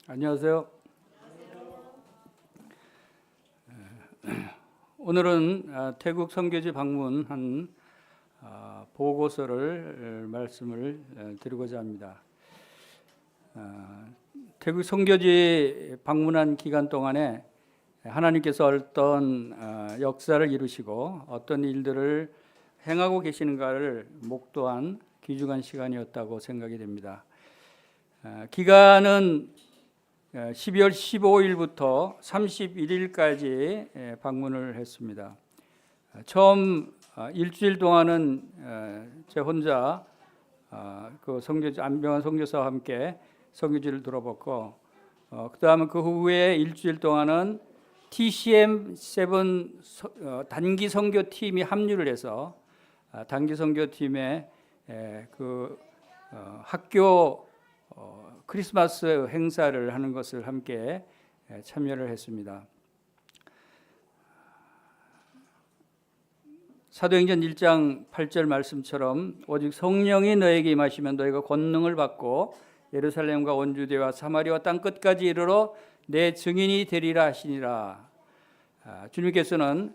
안녕하세요. 오늘은 태국 선교지 방문한 보고서를 말씀을 드리고자 합니다. 태국 선교지 방문한 기간 동안에 하나님께서 어떤 역사를 이루시고 어떤 일들을 행하고 계시는가를 목도한 귀중한 시간이었다고 생각이 됩니다. 기간은 12월 15일부터 31일까지 방문을 했습니다. 처음 일주일 동안은 제 혼자 그 선교지 안병환 선교사와 함께 선교지를 돌아봤고, 그다음에 그 후에 일주일 동안은 TCM7 단기 선교팀이 합류를 해서 단기 선교팀의 그 학교 크리스마스 행사를 하는 것을 함께 참여를 했습니다. 사도행전 1장 8절 말씀처럼 오직 성령이 너에게 임하시면 너희가 권능을 받고 예루살렘과 온 유대와 사마리아 땅 끝까지 이르러 내 증인이 되리라 하시니라. 주님께서는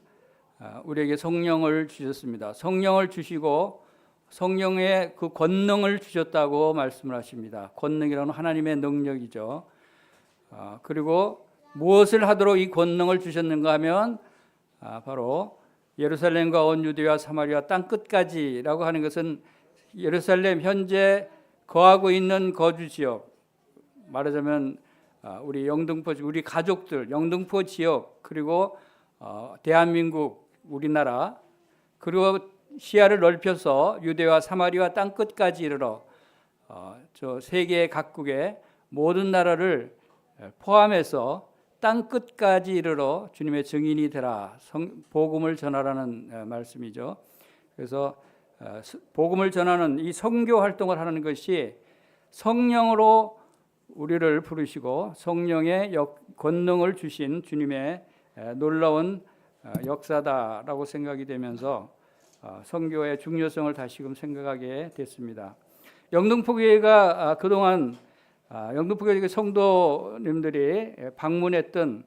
우리에게 성령을 주셨습니다. 성령을 주시고 성령의 그 권능을 주셨다고 말씀을 하십니다. 권능이라는 하나님의 능력이죠. 그리고 무엇을 하도록 이 권능을 주셨는가 하면 바로 예루살렘과 온 유대와 사마리아 땅 끝까지라고 하는 것은 예루살렘 현재 거하고 있는 거주 지역, 말하자면 우리 영등포, 우리 가족들 영등포 지역, 그리고 대한민국 우리나라, 그리고 시야를 넓혀서 유대와 사마리아 땅 끝까지 이르러 저 세계 각국의 모든 나라를 포함해서 땅 끝까지 이르러 주님의 증인이 되라, 복음을 전하라는 말씀이죠. 그래서 복음을 전하는 이 선교 활동을 하는 것이 성령으로 우리를 부르시고 성령의 권능을 주신 주님의 놀라운 역사다라고 생각이 되면서 선교의 중요성을 다시금 생각하게 됐습니다. 영등포교회가 그동안 영등포교회 성도님들이 방문했던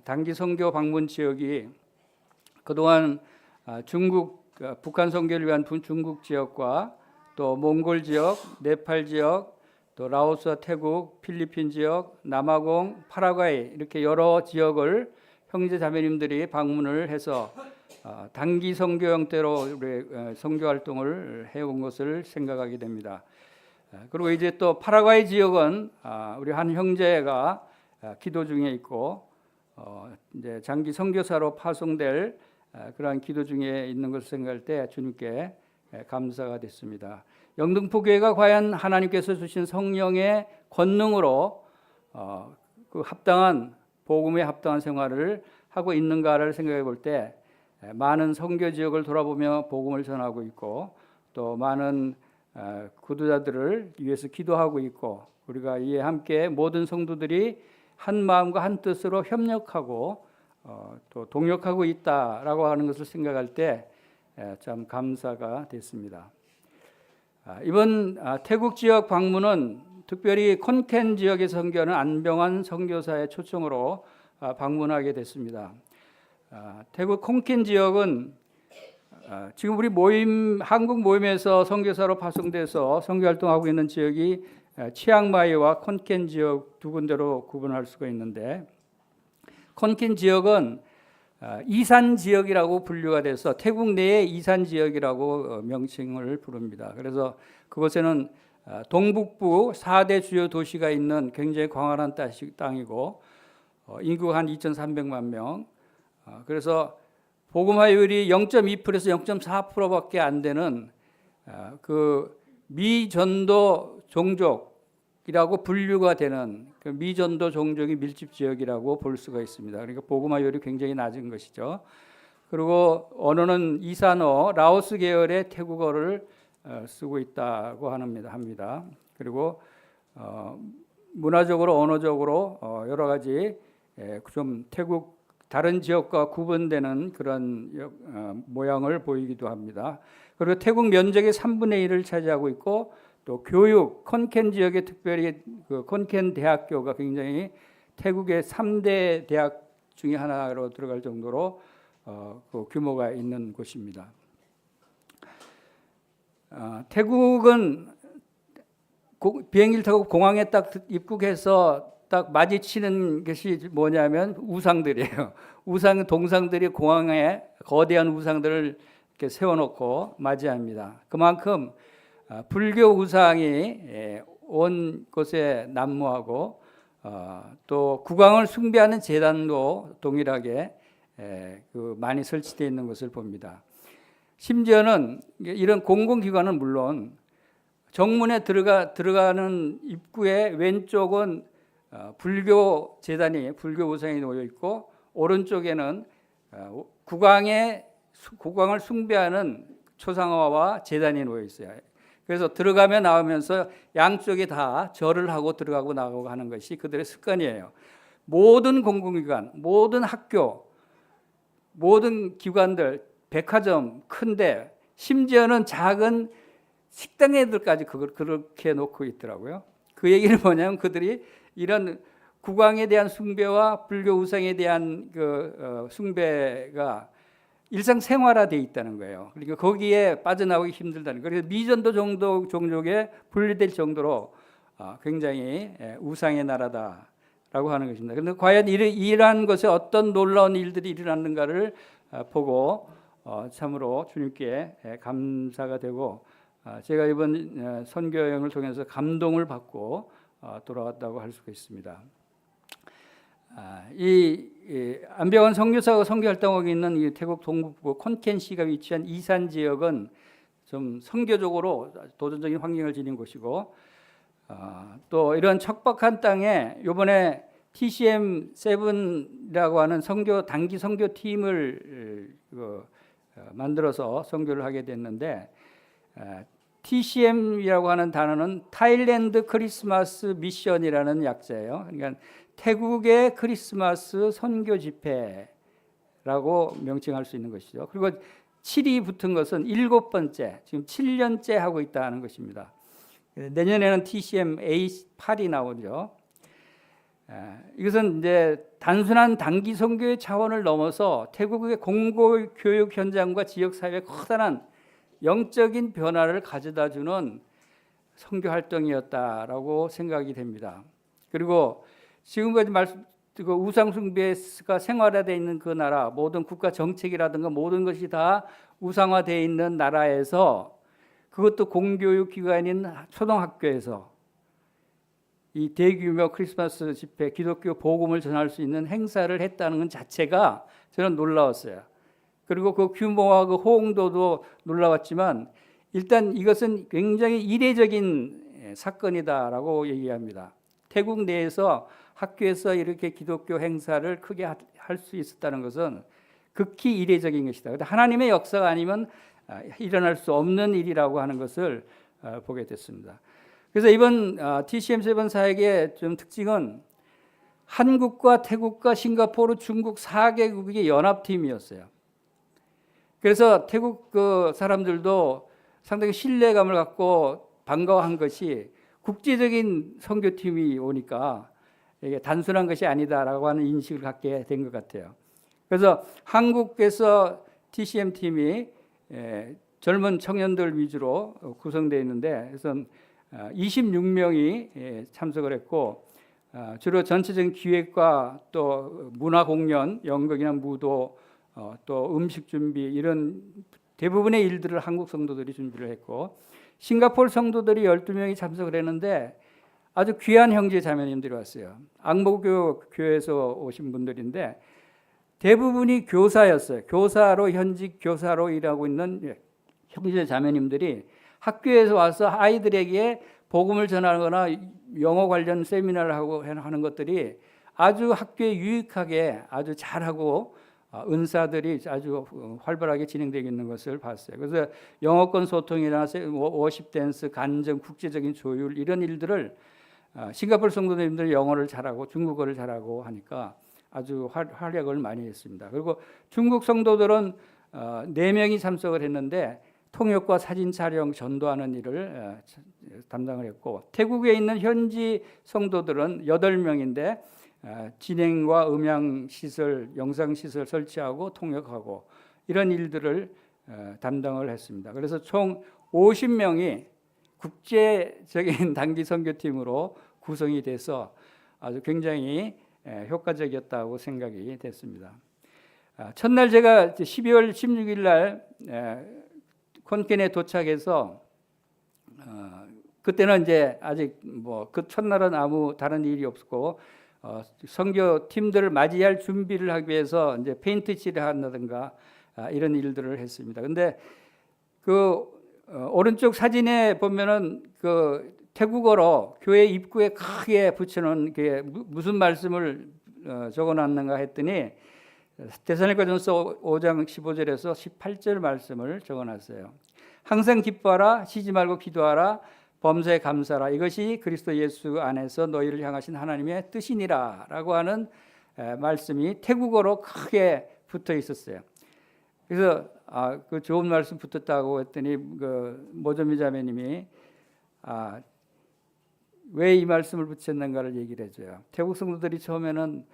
단기 선교 방문 지역이 그동안 중국, 북한 선교를 위한 중국 지역과 또 몽골 지역, 네팔 지역, 또 라오스와 태국, 필리핀 지역, 남아공, 파라과이 이렇게 여러 지역을 형제 자매님들이 방문을 해서 단기 선교 형태로 우리 선교 활동을 해온 것을 생각하게 됩니다. 그리고 이제 또 파라과이 지역은 우리 한 형제가 기도 중에 있고 이제 장기 선교사로 파송될 그러한 기도 중에 있는 것을 생각할 때 주님께 감사가 됐습니다. 영등포교회가 과연 하나님께서 주신 성령의 권능으로 그 합당한 복음에 합당한 생활을 하고 있는가를 생각해 볼 때 많은 선교 지역을 돌아보며 복음을 전하고 있고 또 많은 구도자들을 위해서 기도하고 있고 우리가 이에 함께 모든 성도들이 한 마음과 한 뜻으로 협력하고 또 동역하고 있다라고 하는 것을 생각할 때 참 감사가 됐습니다. 이번 태국 지역 방문은 특별히 콘켄 지역에 선교하는 안병환 선교사의 초청으로 방문하게 됐습니다. 태국 콘켄 지역은 지금 우리 한국 모임에서 선교사로 파송돼서 선교 활동하고 있는 지역이 치앙마이와 콘켄 지역 두 군데로 구분할 수가 있는데, 콘켄 지역은 이산 지역이라고 분류가 돼서 태국 내의 이산 지역이라고 명칭을 부릅니다. 그래서 그곳에는 동북부 4대 주요 도시가 있는 굉장히 광활한 땅이고 인구가 한 2,300만 명. 그래서 복음화율이 0.2%에서 0.4%밖에 안 되는 그 미전도 종족이라고 분류가 되는 그 미전도 종족이 밀집 지역이라고 볼 수가 있습니다. 그러니까 복음화율이 굉장히 낮은 것이죠. 그리고 언어는 이산어, 라오스 계열의 태국어를 쓰고 있다고 합니다. 그리고 문화적으로 언어적으로 여러 가지 좀 태국 다른 지역과 구분되는 그런 모양을 보이기도 합니다. 그리고 태국 면적의 3분의 1을 차지하고 있고 또 교육, 콘켄 지역에 특별히 그 콘켄 대학교가 굉장히 태국의 3대 대학 중에 하나로 들어갈 정도로 그 규모가 있는 곳입니다. 태국은 비행기를 타고 공항에 딱 입국해서 딱 마주치는 것이 뭐냐면 우상들이에요. 우상 동상들이 공항에 거대한 우상들을 이렇게 세워놓고 맞이합니다. 그만큼 불교 우상이 온 곳에 난무하고 또 국왕을 숭배하는 제단도 동일하게 많이 설치되어 있는 것을 봅니다. 심지어는 이런 공공기관은 물론 정문에 들어가는 입구의 왼쪽은 불교 제단이 불교 우상이 놓여 있고 오른쪽에는 국왕을 숭배하는 초상화와 제단이 놓여 있어요. 그래서 들어가며 나오면서 양쪽에 다 절을 하고 들어가고 나가고 하는 것이 그들의 습관이에요. 모든 공공기관, 모든 학교, 모든 기관들, 백화점, 큰데 심지어는 작은 식당애들까지 그걸 그렇게 놓고 있더라고요. 그 얘기는 뭐냐면 그들이 이런 국왕에 대한 숭배와 불교 우상에 대한 숭배가 일상생활화되어 있다는 거예요. 그러니까 거기에 빠져나오기 힘들다는 거예요. 그래서 미전도 종족에 분리될 정도로 굉장히 우상의 나라다라고 하는 것입니다. 그런데 과연 이러한 것에 어떤 놀라운 일들이 일어났는가를 보고 참으로 주님께 감사가 되고 제가 이번 선교 여행을 통해서 감동을 받고 돌아왔다고 할 수가 있습니다. 이 안병원 선교사가 선교 활동하고 있는 이 태국 동북부 콘켄시가 위치한 이산 지역은 좀 선교적으로 도전적인 환경을 지닌 곳이고 또 이런 척박한 땅에 이번에 TCM7이라고 하는 단기 선교 팀을 만들어서 선교를 하게 됐는데 TCM이라고 하는 단어는 타일랜드 크리스마스 미션이라는 약자예요. 그러니까 태국의 크리스마스 선교 집회라고 명칭할 수 있는 것이죠. 그리고 7이 붙은 것은 7번째, 지금 7년째 하고 있다는 것입니다. 내년에는 TCM A8이 나오죠. 이것은 이제 단순한 단기 선교의 차원을 넘어서 태국의 공교육 현장과 지역 사회에 커다란 영적인 변화를 가져다주는 선교 활동이었다라고 생각이 됩니다. 그리고 지금까지 우상 숭배가 생활화되어 있는 그 나라, 모든 국가 정책이라든가 모든 것이 다 우상화되어 있는 나라에서 그것도 공교육 기관인 초등학교에서 이 대규모 크리스마스 집회, 기독교 복음을 전할 수 있는 행사를 했다는 것 자체가 저는 놀라웠어요. 그리고 그 규모와 그 호응도도 놀라웠지만 일단 이것은 굉장히 이례적인 사건이다라고 얘기합니다. 태국 내에서 학교에서 이렇게 기독교 행사를 크게 할 수 있었다는 것은 극히 이례적인 것이다. 그런데 하나님의 역사가 아니면 일어날 수 없는 일이라고 하는 것을 보게 됐습니다. 그래서 이번 TCM7 사역의 좀 특징은 한국과 태국과 싱가포르, 중국 4개국의 연합팀이었어요. 그래서 태국 그 사람들도 상당히 신뢰감을 갖고 반가워한 것이 국제적인 선교팀이 오니까 이게 단순한 것이 아니다라고 하는 인식을 갖게 된 것 같아요. 그래서 한국에서 TCM 팀이 젊은 청년들 위주로 구성되어 있는데 그래서 26명이 참석을 했고 주로 전체적인 기획과 또 문화 공연, 연극이나 무도, 또 음식 준비 이런 대부분의 일들을 한국 성도들이 준비를 했고 싱가포르 성도들이 12명이 참석을 했는데 아주 귀한 형제 자매님들이 왔어요. 앙모교 교회에서 오신 분들인데 대부분이 교사였어요. 교사로 현직 교사로 일하고 있는 형제 자매님들이 학교에서 와서 아이들에게 복음을 전하거나 영어 관련 세미나를 하는 것들이 아주 학교에 유익하게 아주 잘하고 은사들이 아주 활발하게 진행되고 있는 것을 봤어요. 그래서 영어권 소통이나 워십 댄스, 간증, 국제적인 조율 이런 일들을 싱가포르 성도님들 영어를 잘하고 중국어를 잘하고 하니까 아주 활약을 많이 했습니다. 그리고 중국 성도들은 4명이 참석을 했는데 통역과 사진 촬영 전도하는 일을 담당을 했고, 태국에 있는 현지 성도들은 8명인데 진행과 음향 시설, 영상 시설 설치하고 통역하고 이런 일들을 담당을 했습니다. 그래서 총 50명이 국제적인 단기 선교팀으로 구성이 돼서 아주 굉장히 효과적이었다고 생각이 됐습니다. 첫날 제가 12월 16일 날 콘켄에 도착해서 그때는 이제 아직 그 첫날은 아무 다른 일이 없었고 선교 팀들을 맞이할 준비를 하기 위해서 이제 페인트 칠을 한다든가 이런 일들을 했습니다. 근데 그 오른쪽 사진에 보면은 그 태국어로 교회 입구에 크게 붙여놓은 게 무슨 말씀을 적어놨는가 했더니 데살로니가전서 5장 15절에서 18절 말씀을 적어놨어요. 항상 기뻐하라, 쉬지 말고 기도하라, 범사에 감사하라. 이것이 그리스도 예수 안에서 너희를 향하신 하나님의 뜻이니라 라고 하는 말씀이 태국어로 크게 붙어 있었어요. 그래서 그 좋은 말씀 붙었다고 했더니 그 모조미 자매님이 왜 이 말씀을 붙였는가를 얘기를 해줘요. 태국 성도들이 처음에는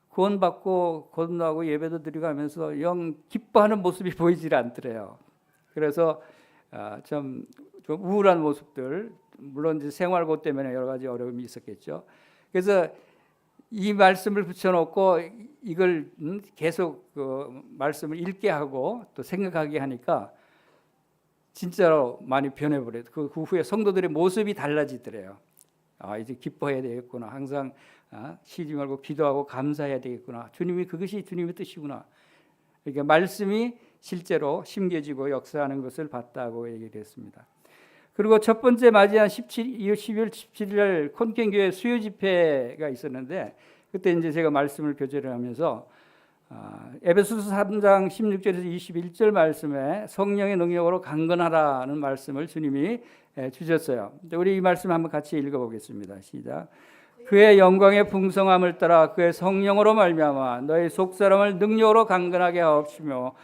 구원받고 거듭나고 예배도 드리고 하면서 영 기뻐하는 모습이 보이질 않더래요. 그래서 좀 우울한 모습들, 물론 이제 생활고 때문에 여러 가지 어려움이 있었겠죠. 그래서 이 말씀을 붙여놓고 이걸 계속 그 말씀을 읽게 하고 또 생각하게 하니까 진짜로 많이 변해버려요. 그 후에 성도들의 모습이 달라지더래요. 이제 기뻐해야 되겠구나. 항상 쉬지 말고 기도하고 감사해야 되겠구나. 그것이 주님의 뜻이구나. 그러니까 말씀이 실제로 심겨지고 역사하는 것을 봤다고 얘기를 했습니다. 그리고 첫 번째 맞이한 12월 17일 날 콘켄 교회 수요 집회가 있었는데 그때 이제 제가 말씀을 교제를 하면서 에베소서 3장 16절에서 21절 말씀에 성령의 능력으로 강건하라는 말씀을 주님이 주셨어요. 우리 이 말씀 한번 같이 읽어보겠습니다. 시작. 그의 영광의 풍성함을 따라 그의 성령으로 말미암아 너희 속사람을 능력으로 강건하게 하옵시며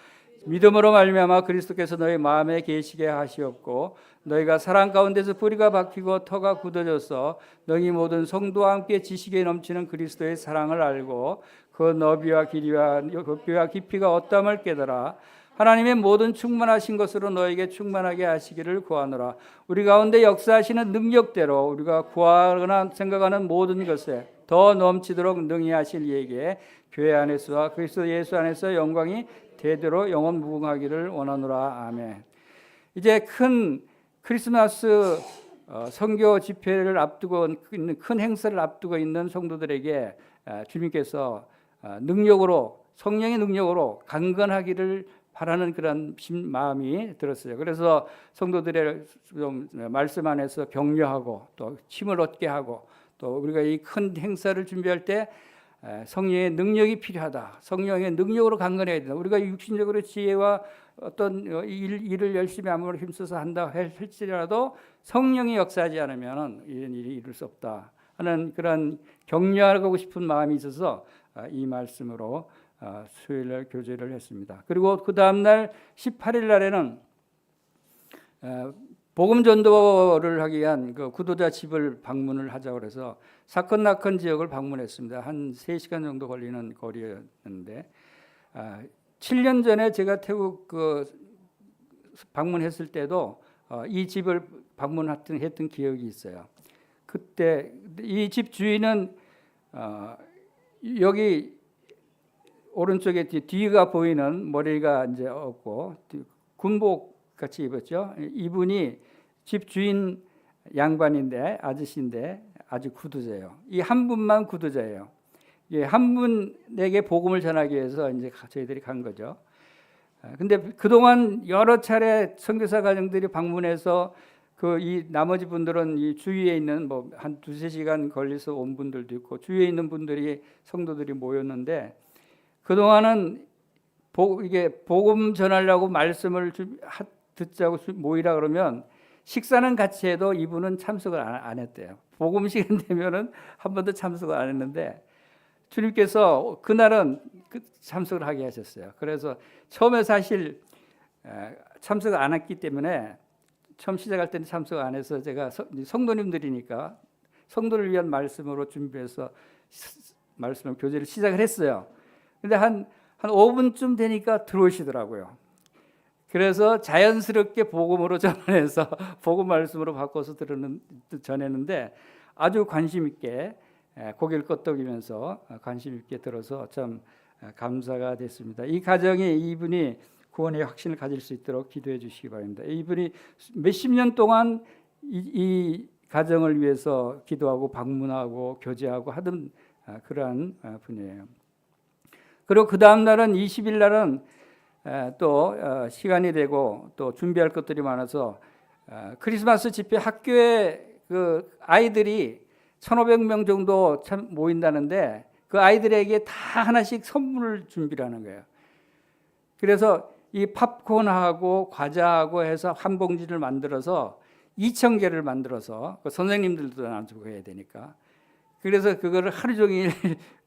믿음으로 말미암아 그리스도께서 너희 마음에 계시게 하시옵고 너희가 사랑 가운데서 뿌리가 박히고 터가 굳어져서 너희 모든 성도와 함께 지식에 넘치는 그리스도의 사랑을 알고 그 너비와 길이와 높이와 깊이가 어떠함을 깨달아 하나님의 모든 충만하신 것으로 너에게 충만하게 하시기를 구하노라. 우리 가운데 역사하시는 능력대로 우리가 구하거나 생각하는 모든 것에 더 넘치도록 능히 하실 이에게 교회 안에서와 그리스도 예수 안에서 영광이 대대로 영원 무궁하기를 원하노라. 아멘. 이제 큰 크리스마스 선교 집회를 앞두고 있는 큰 행사를 앞두고 있는 성도들에게 주님께서 능력으로 성령의 능력으로 강건하기를 바라는 그런 마음이 들었어요. 그래서 성도들의 좀 말씀 안에서 격려하고 또 힘을 얻게 하고 또 우리가 이 큰 행사를 준비할 때 성령의 능력이 필요하다. 성령의 능력으로 강건해야 된다. 우리가 육신적으로 지혜와 어떤 일을 열심히 아무리 힘써서 한다 할지라도 성령이 역사하지 않으면 이런 일이 이룰 수 없다 하는 그런 격려하고 싶은 마음이 있어서 이 말씀으로 수요일 날 교제를 했습니다. 그리고 그 다음 날 18일 날에는 복음 전도를 하기 위한 그 구도자 집을 방문을 하자고 해서 사건낙헌 지역을 방문했습니다. 한 3시간 정도 걸리는 거리였는데 7년 전에 제가 태국 방문했을 때도 이 집을 방문했던 기억이 있어요. 그때 이 집 주인은 여기 오른쪽에 뒤가 보이는 머리가 이제 없고 군복 같이 입었죠. 이분이 집 주인 양반인데 아저씨인데 아주 구두자예요. 이 한 분만 구두자예요. 한 분에게 복음을 전하기 위해서 이제 저희들이 간 거죠. 근데 그동안 여러 차례 선교사 가정들이 방문해서 이 나머지 분들은 이 주위에 있는 한 2-3시간 걸려서 온 분들도 있고 주위에 있는 분들이 성도들이 모였는데 그동안은 이게 복음 전하려고 말씀을 듣자고 모이라 그러면 식사는 같이 해도 이분은 참석을 안 했대요. 복음 시간 되면은 한 번도 참석을 안 했는데 주님께서 그날은 참석을 하게 하셨어요. 그래서 처음에 사실 참석 안 했기 때문에 처음 시작할 때는 참석 안 해서 제가 성도님들이니까 성도를 위한 말씀으로 준비해서 말씀을 교제를 시작을 했어요. 근데 한 5분쯤 되니까 들어오시더라고요. 그래서 자연스럽게 복음으로 전환해서 복음 말씀으로 바꿔서 전했는데 아주 관심 있게 고개를 끄덕이면서 관심 있게 들어서 참 감사가 됐습니다. 이 가정에 이분이 구원의 확신을 가질 수 있도록 기도해 주시기 바랍니다. 이분이 몇십 년 동안 이 가정을 위해서 기도하고 방문하고 교제하고 하던 그러한 분이에요. 그리고 그 다음 날은 20일 날은 또 시간이 되고 또 준비할 것들이 많아서 크리스마스 집회 학교에 그 아이들이 1,500명 정도 참 모인다는데 그 아이들에게 다 하나씩 선물을 준비를 하는 거예요. 그래서 이 팝콘하고 과자하고 해서 한 봉지를 만들어서 2,000개를 만들어서 그 선생님들도 나누고 해야 되니까 그래서 그거를 하루 종일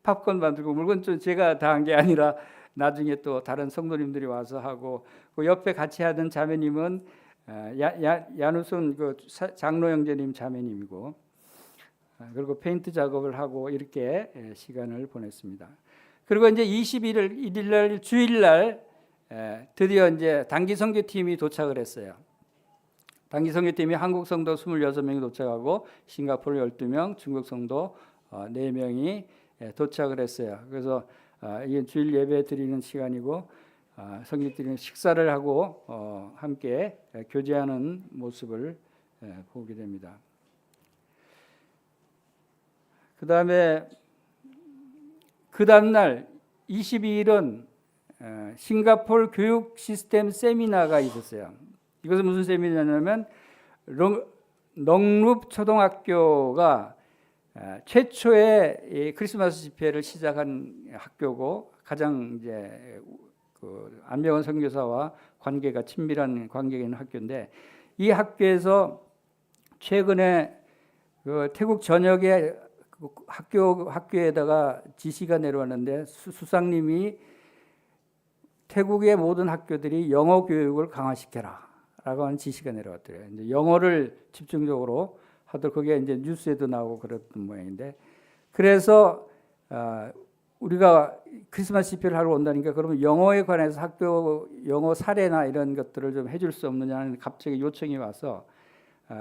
팝콘 만들고 물건 좀 제가 다 한 게 아니라 나중에 또 다른 성도님들이 와서 하고 그 옆에 같이 하던 자매님은 야누손 그 장로 형제님 자매님이고 그리고 페인트 작업을 하고 이렇게 시간을 보냈습니다. 그리고 이제 21일 날 주일날 드디어 이제 단기 선교팀이 도착을 했어요. 단기 선교팀이 한국 성도 26명이 도착하고 싱가포르 12명, 중국 성도 4명이 도착을 했어요. 그래서 이게 주일 예배 드리는 시간이고 성도들이 식사를 하고 함께 교제하는 모습을 보게 됩니다. 그 다음에 그 다음 날 22일은 싱가포르 교육 시스템 세미나가 있었어요. 이것은 무슨 세미나냐면 넉룹 초등학교가 최초의 크리스마스 집회를 시작한 학교고 가장 이제 그 안병원 선교사와 관계가 친밀한 관계가 있는 학교인데 이 학교에서 최근에 그 태국 전역의 학교에다가 지시가 내려왔는데 수상님이 태국의 모든 학교들이 영어 교육을 강화시켜라라고 하는 지시가 내려왔더래요. 이제 영어를 집중적으로 하도록 그게 이제 뉴스에도 나오고 그랬던 모양인데 그래서 우리가 크리스마스 집회를 하러 온다니까 그러면 영어에 관해서 학교 영어 사례나 이런 것들을 좀 해줄 수 없느냐는 갑자기 요청이 와서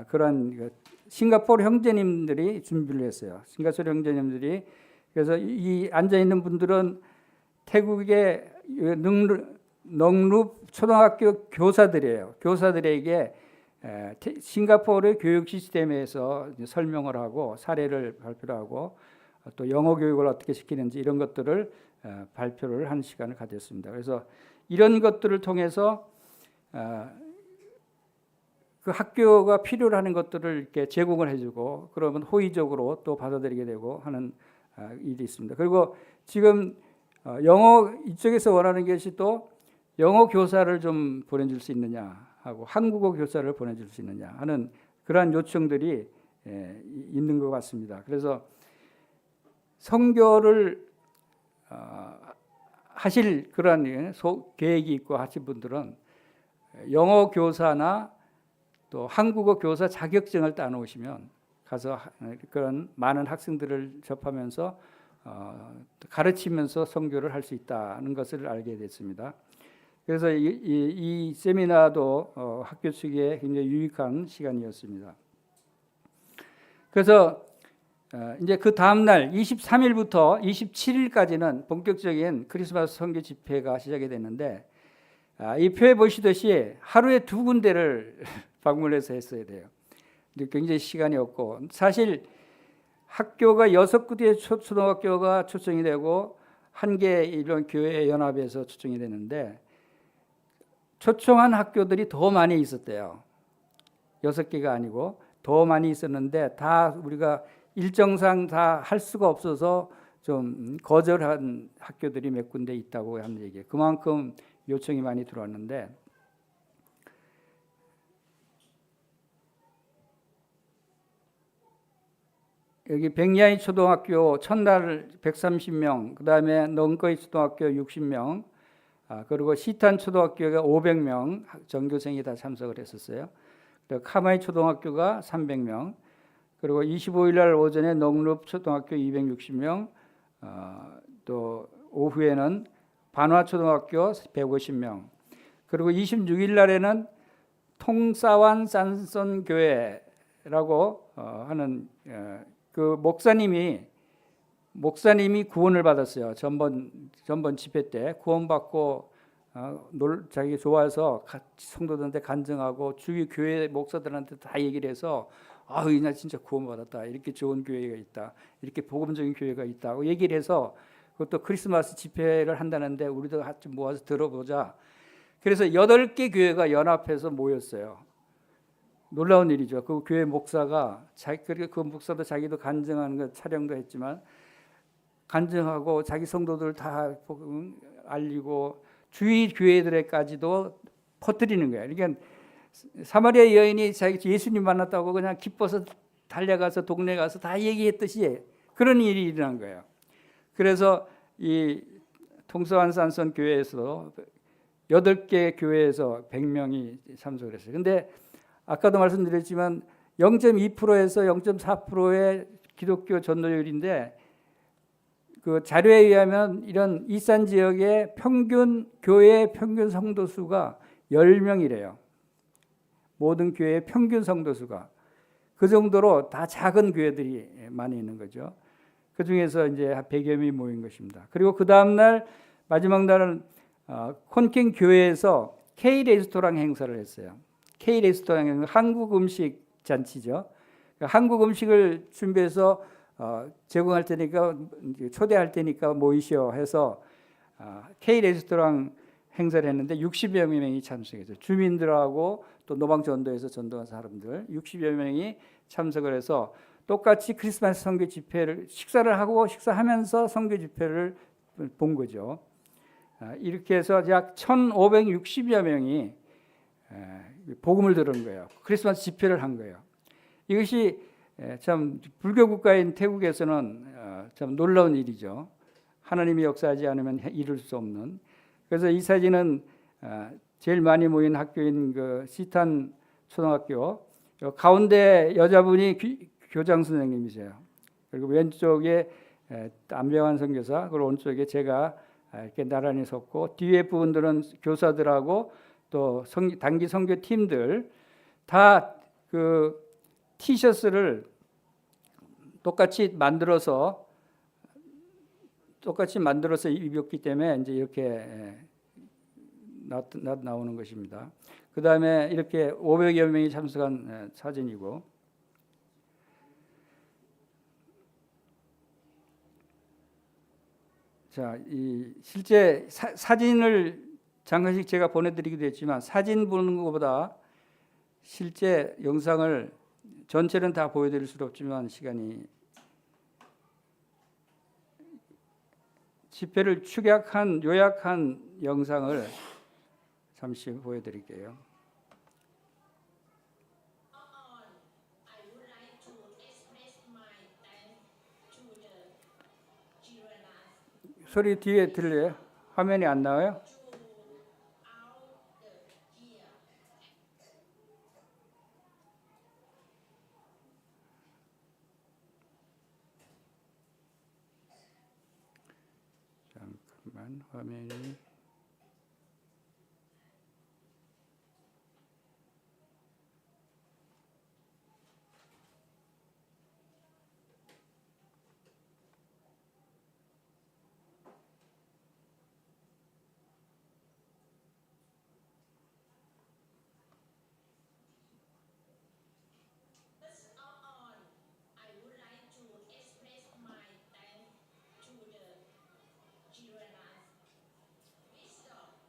그런 싱가포르 형제님들이 준비를 했어요. 싱가포르 형제님들이 그래서 이 앉아 있는 분들은 태국의 넉룹 초등학교 교사들이에요. 교사들에게 싱가포르의 교육 시스템에서 설명을 하고 사례를 발표를 하고 또 영어 교육을 어떻게 시키는지 이런 것들을 발표를 하는 시간을 가졌습니다. 그래서 이런 것들을 통해서 그 학교가 필요로 하는 것들을 이렇게 제공을 해주고 그러면 호의적으로 또 받아들이게 되고 하는 일이 있습니다. 그리고 지금 영어 이쪽에서 원하는 것이 또 영어 교사를 좀 보내줄 수 있느냐 하고 한국어 교사를 보내줄 수 있느냐 하는 그러한 요청들이 있는 것 같습니다. 그래서 선교를 하실 그런 계획이 있고 하신 분들은 영어 교사나 또 한국어 교사 자격증을 따놓으시면 가서 그런 많은 학생들을 접하면서 가르치면서 선교를 할 수 있다는 것을 알게 됐습니다. 그래서 이 세미나도 학교 측에 굉장히 유익한 시간이었습니다. 그래서 이제 그 다음 날 23일부터 27일까지는 본격적인 크리스마스 선교 집회가 시작이 됐는데 이 표에 보시듯이 하루에 2군데를 방문해서 했어야 돼요. 근데 굉장히 시간이 없고 사실 학교가 6군데 초등학교가 초청이 되고 1개 이런 교회 연합에서 초청이 되는데 초청한 학교들이 더 많이 있었대요. 6개가 아니고 더 많이 있었는데 다 우리가 일정상 다 할 수가 없어서 좀 거절한 학교들이 몇 군데 있다고 하는 얘기예요. 그만큼 요청이 많이 들어왔는데 여기 백야이 초등학교 첫날 130명, 그 다음에 넝거이 초등학교 60명, 그리고 시탄 초등학교가 500명 전교생이 다 참석을 했었어요. 그리고 카마이 초등학교가 300명, 그리고 25일 날 오전에 농룹 초등학교 260명, 또 오후에는 반화 초등학교 150명, 그리고 26일 날에는 통사완 산선 교회라고 하는 그 목사님이 구원을 받았어요. 전번 집회 때 구원받고 자기 좋아서 성도들한테 간증하고 주위 교회 목사들한테 다 얘기를 해서 나 진짜 구원받았다. 이렇게 좋은 교회가 있다. 이렇게 복음적인 교회가 있다고 얘기를 해서 그것도 크리스마스 집회를 한다는데 우리도 좀 모아서 들어보자. 그래서 8개 교회가 연합해서 모였어요. 놀라운 일이죠. 그 교회 목사가 그 목사도 자기도 간증하는 거 촬영도 했지만 간증하고 자기 성도들 다 알리고 주위 교회들에까지도 퍼뜨리는 거예요. 그러니까 사마리아 여인이 자기 예수님 만났다고 그냥 기뻐서 달려가서 동네 가서 다 얘기했듯이 그런 일이 일어난 거예요. 그래서 이 통사완 산선 교회에서 8개 교회에서 100명이 참석을 했어요. 근데 아까도 말씀드렸지만 0.2%에서 0.4%의 기독교 전도율인데 그 자료에 의하면 이런 이산 지역의 교회 평균 성도 수가 10명이래요. 모든 교회의 평균 성도 수가 그 정도로 다 작은 교회들이 많이 있는 거죠. 그 중에서 이제 100여 명이 모인 것입니다. 그리고 그 다음 날 마지막 날은 콘킹 교회에서 K 레스토랑 행사를 했어요. K 레스토랑은 한국 음식 잔치죠. 한국 음식을 준비해서 제공할 테니까 초대할 테니까 모이시오 해서 K 레스토랑 행사를 했는데 60여 명이 참석했어요. 주민들하고 또 노방전도에서 전도한 사람들 60여 명이 참석을 해서 똑같이 크리스마스 선교 집회를 식사하면서 선교 집회를 본 거죠. 이렇게 해서 약 1,560여 명이 복음을 들은 거예요. 크리스마스 집회를 한 거예요. 이것이 참 불교 국가인 태국에서는 참 놀라운 일이죠. 하나님이 역사하지 않으면 이룰 수 없는. 그래서 이 사진은 제일 많이 모인 학교인 그 시탄 초등학교 가운데 여자분이 교장 선생님이세요. 그리고 왼쪽에 안병환 선교사, 그리고 오른쪽에 제가 이렇게 나란히 섰고 뒤에 부분들은 교사들하고 또 단기 선교 팀들 다 그 티셔츠를 똑같이 만들어서 입었기 때문에 이제 이렇게 나오는 것입니다. 그 다음에 이렇게 500여 명이 참석한 사진이고, 자, 이 실제 사진을 잠깐씩 제가 보내드리기도 했지만 사진 보는 것보다 실제 영상을 전체는 다 보여드릴 수 없지만 시간이 집회를 요약한 영상을 잠시 보여드릴게요. 소리 뒤에 들려요? 화면이 안 나와요? 잠깐만 화면이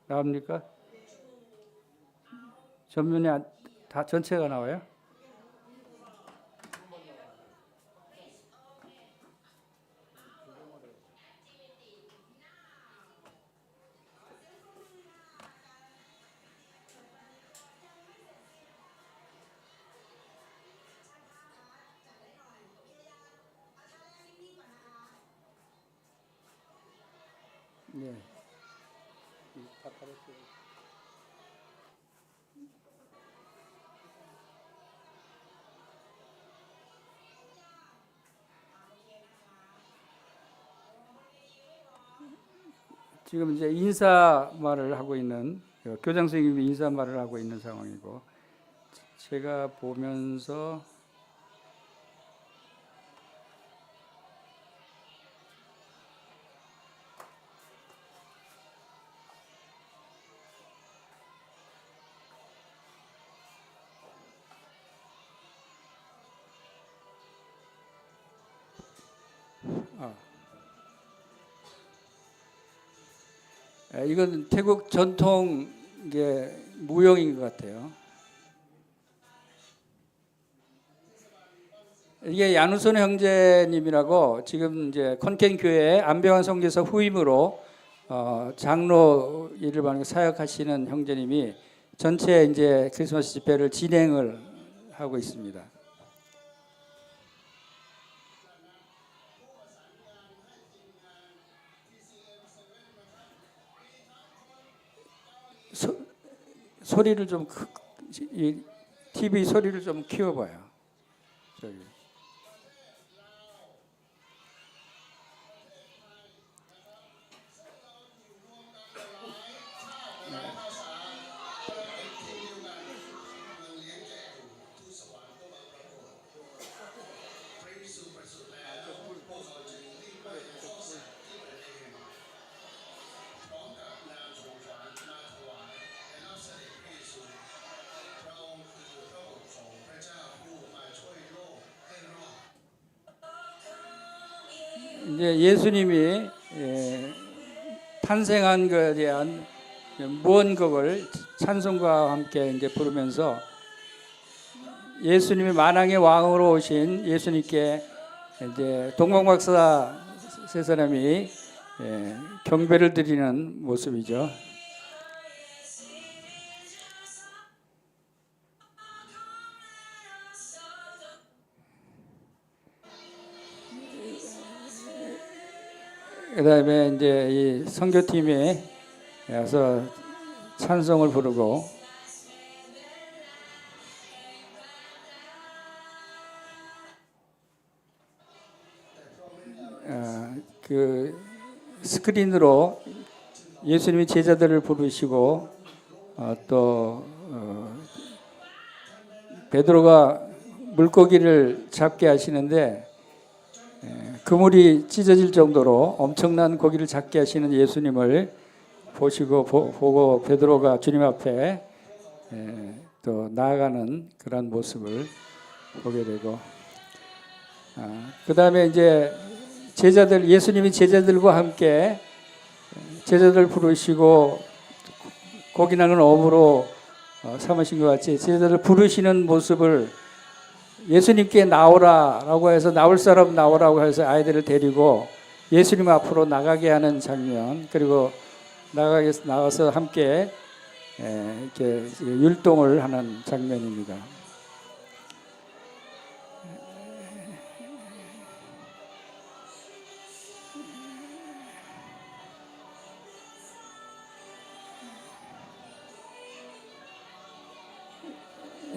나옵니까? 전면에 다 전체가 나와요? 네. 지금 이제 인사말을 하고 있는 교장 선생님이 인사말을 하고 있는 상황이고 제가 보면서 이건 태국 전통 무용인 것 같아요. 이게 야누손 형제님이라고 지금 이제 컨켄 교회 안병환 선교사 후임으로 장로 일을 받는 사역하시는 형제님이 전체 이제 크리스마스 집회를 진행을 하고 있습니다. 소리를 좀 TV 소리를 좀 키워봐요. 저기. 이제 예수님이 탄생한 것에 대한 무언곡을 찬송과 함께 이제 부르면서 예수님이 만왕의 왕으로 오신 예수님께 이제 동방박사 세 사람이 경배를 드리는 모습이죠. 그다음에 이제 이 선교팀에 와서 찬송을 부르고 그 스크린으로 예수님이 제자들을 부르시고 또 베드로가 물고기를 잡게 하시는데 그물이 찢어질 정도로 엄청난 고기를 잡게 하시는 예수님을 보고 베드로가 주님 앞에 또 나아가는 그런 모습을 보게 되고 그 다음에 이제 예수님이 제자들과 함께 제자들 부르시고 고기나는 어부로 삼으신 것 같이 제자들 부르시는 모습을 예수님께 나오라라고 해서 나올 사람 나오라고 해서 아이들을 데리고 예수님 앞으로 나가게 하는 장면, 그리고 나가서 함께 이렇게 율동을 하는 장면입니다.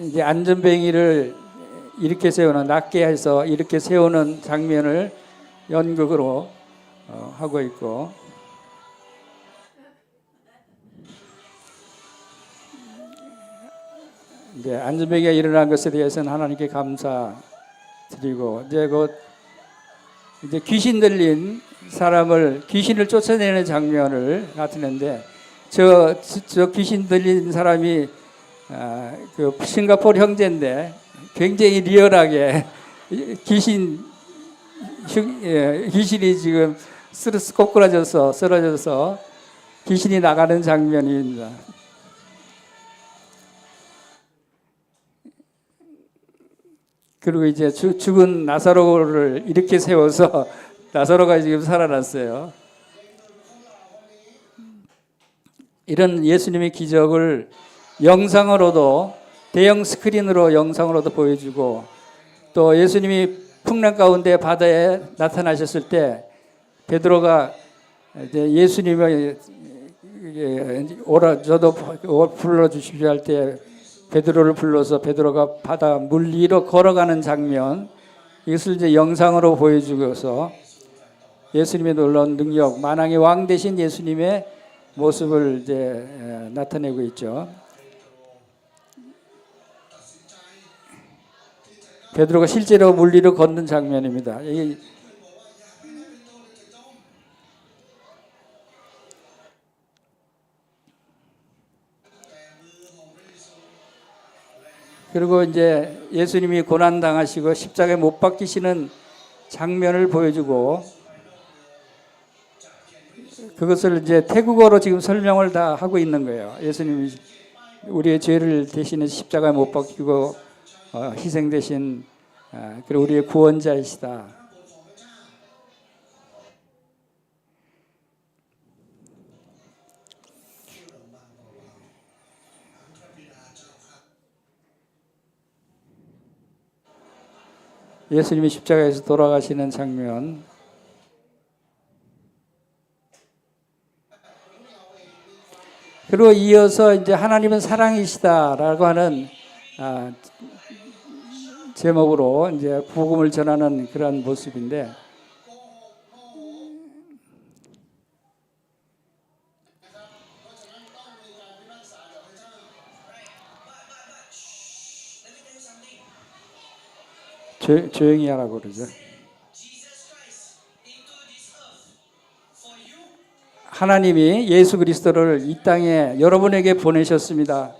이제 안전뱅이를 이렇게 낮게 해서 이렇게 세우는 장면을 연극으로 하고 있고, 이제 안전뱅이가 일어난 것에 대해서는 하나님께 감사드리고, 이제 귀신 들린 사람을 귀신을 쫓아내는 장면을 나타내는데, 저 귀신 들린 사람이 그 싱가포르 형제인데 굉장히 리얼하게 귀신이 지금 꼬꾸라져서 쓰러져서 귀신이 나가는 장면입니다. 그리고 이제 죽은 나사로를 이렇게 세워서 나사로가 지금 살아났어요. 이런 예수님의 기적을 영상으로도, 대형 스크린으로 영상으로도 보여주고, 또 예수님이 풍랑 가운데 바다에 나타나셨을 때 베드로가 이제 예수님의 오라 저도 불러주십시오 할 때 베드로를 불러서 베드로가 바다 물 위로 걸어가는 장면, 이것을 이제 영상으로 보여주고서 예수님의 놀라운 능력, 만왕의 왕 대신 예수님의 모습을 이제 나타내고 있죠. 베드로가 실제로 물 위로 걷는 장면입니다. 그리고 이제 예수님이 고난 당하시고 십자가에 못 박히시는 장면을 보여주고, 그것을 이제 태국어로 지금 설명을 다 하고 있는 거예요. 예수님이 우리의 죄를 대신해 십자가에 못 박히고 희생되신 그리고 우리의 구원자이시다. 예수님이 십자가에서 돌아가시는 장면. 그리고 이어서 이제 하나님은 사랑이시다라고 하는 제목으로 이제 복음을 전하는 그런 모습인데, 조용히 하라고 그러죠. 하나님이 예수 그리스도를 이 땅에 여러분에게 보내셨습니다.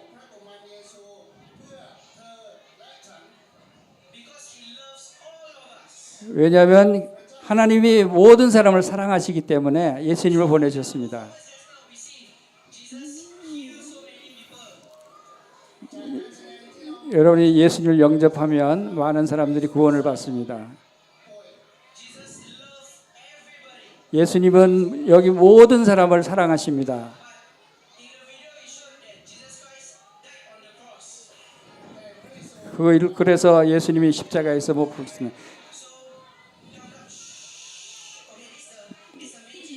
왜냐하면 하나님이 모든 사람을 사랑하시기 때문에 예수님을 보내셨습니다. 여러분이 예수님을 영접하면 많은 사람들이 구원을 받습니다. 예수님은 여기 모든 사람을 사랑하십니다. 그래서 예수님이 십자가에서 못 부르시는,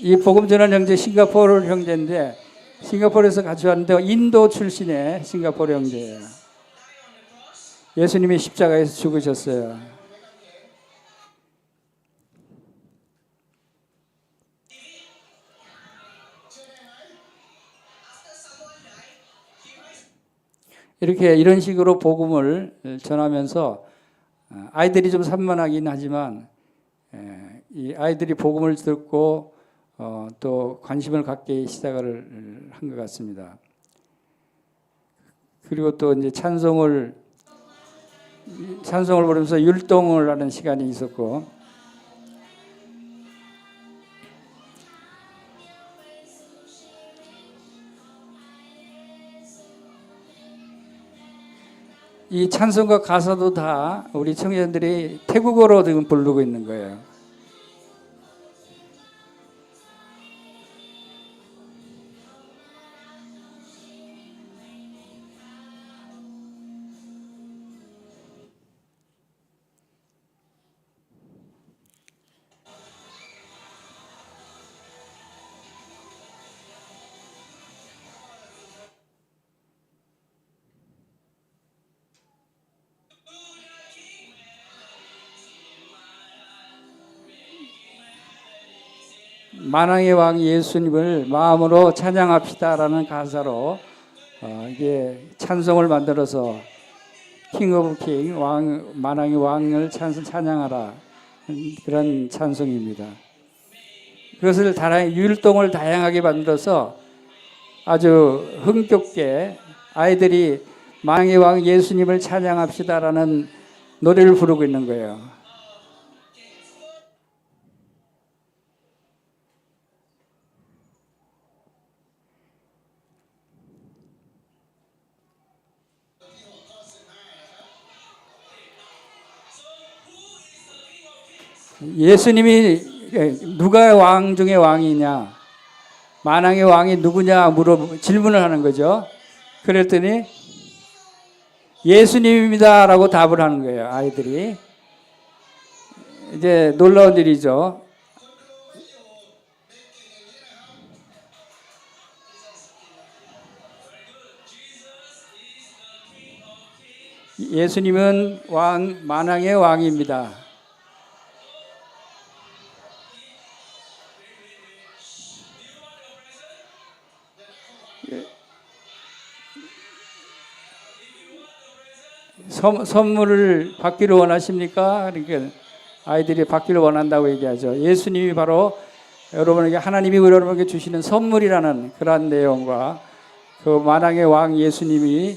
이 복음 전한 형제 싱가포르 형제인데, 싱가포르에서 같이 왔는데 인도 출신의 싱가포르 형제예요. 예수님이 십자가에서 죽으셨어요. 이런 식으로 복음을 전하면서 아이들이 좀 산만하긴 하지만 이 아이들이 복음을 듣고 또 관심을 갖게 시작을 한 것 같습니다. 그리고 또 이제 찬송을 부르면서 율동을 하는 시간이 있었고, 이 찬송과 가사도 다 우리 청년들이 태국어로 지금 부르고 있는 거예요. 만왕의 왕 예수님을 마음으로 찬양합시다라는 가사로 이게 찬송을 만들어서 킹 오브 킹, 만왕의 왕을 찬양하라, 그런 찬송입니다. 그것을 율동을 다양하게 만들어서 아주 흥겹게 아이들이 만왕의 왕 예수님을 찬양합시다라는 노래를 부르고 있는 거예요. 예수님이 누가 왕 중에 왕이냐, 만왕의 왕이 누구냐 질문을 하는 거죠. 그랬더니 예수님입니다라고 답을 하는 거예요, 아이들이. 이제 놀라운 일이죠. 예수님은 만왕의 왕입니다. 선물을 받기를 원하십니까? 그러니까 아이들이 받기를 원한다고 얘기하죠. 예수님이 바로 여러분에게, 하나님이 여러분에게 주시는 선물이라는 그러한 내용과 그 만왕의 왕 예수님이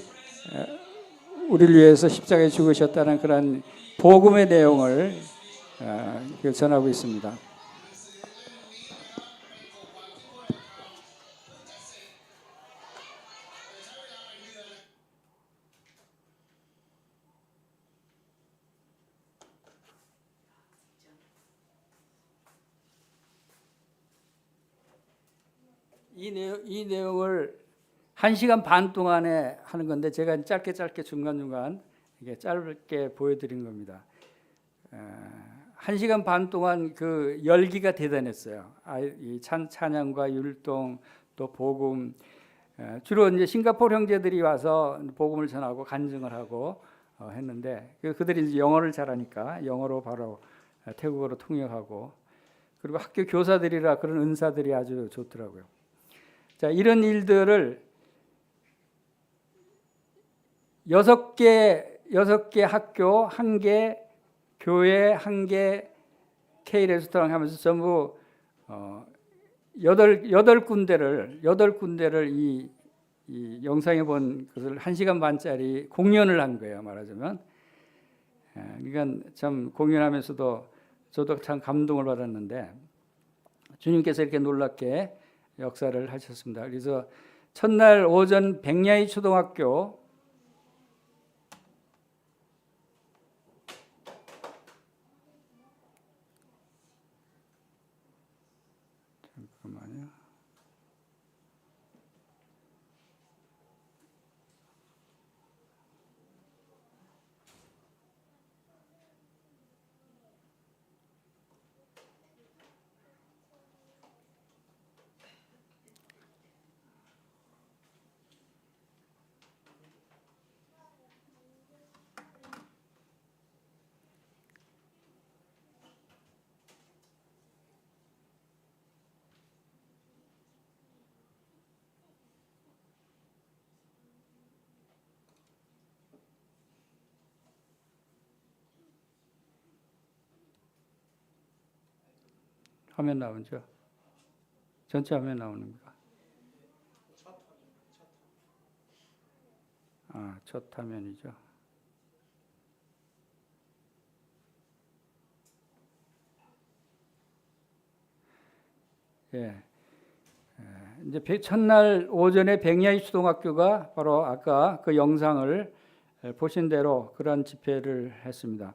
우리를 위해서 십자가에 죽으셨다는 그런 복음의 내용을 전하고 있습니다. 이 내용을 1시간 반 동안에 하는 건데 제가 짧게 중간중간 이게 짧게 보여드린 겁니다. 1시간 반 동안 그 열기가 대단했어요. 이 찬양과 율동 또 복음, 주로 이제 싱가포르 형제들이 와서 복음을 전하고 간증을 하고 했는데 그들이 이제 영어를 잘하니까 영어로 바로 태국어로 통역하고, 그리고 학교 교사들이라 그런 은사들이 아주 좋더라고요. 자, 이런 일들을 6개 학교, 1개 교회, 1개 K 레스토랑 하면서 전부 8군데를 이 영상에 본 것을 1시간 반짜리 공연을 한 거예요, 말하자면. 그러니까 참 공연하면서도 저도 참 감동을 받았는데, 주님께서 이렇게 놀랍게 역사를 하셨습니다. 그래서 첫날 오전 백야이 초등학교 잠깐만요. 화면 나오죠? 전체 화면 나오는 겁니까? 첫 화면이죠. 예. 이제 첫날 오전에 백야이 초등학교가 바로 아까 그 영상을 보신 대로 그런 집회를 했습니다.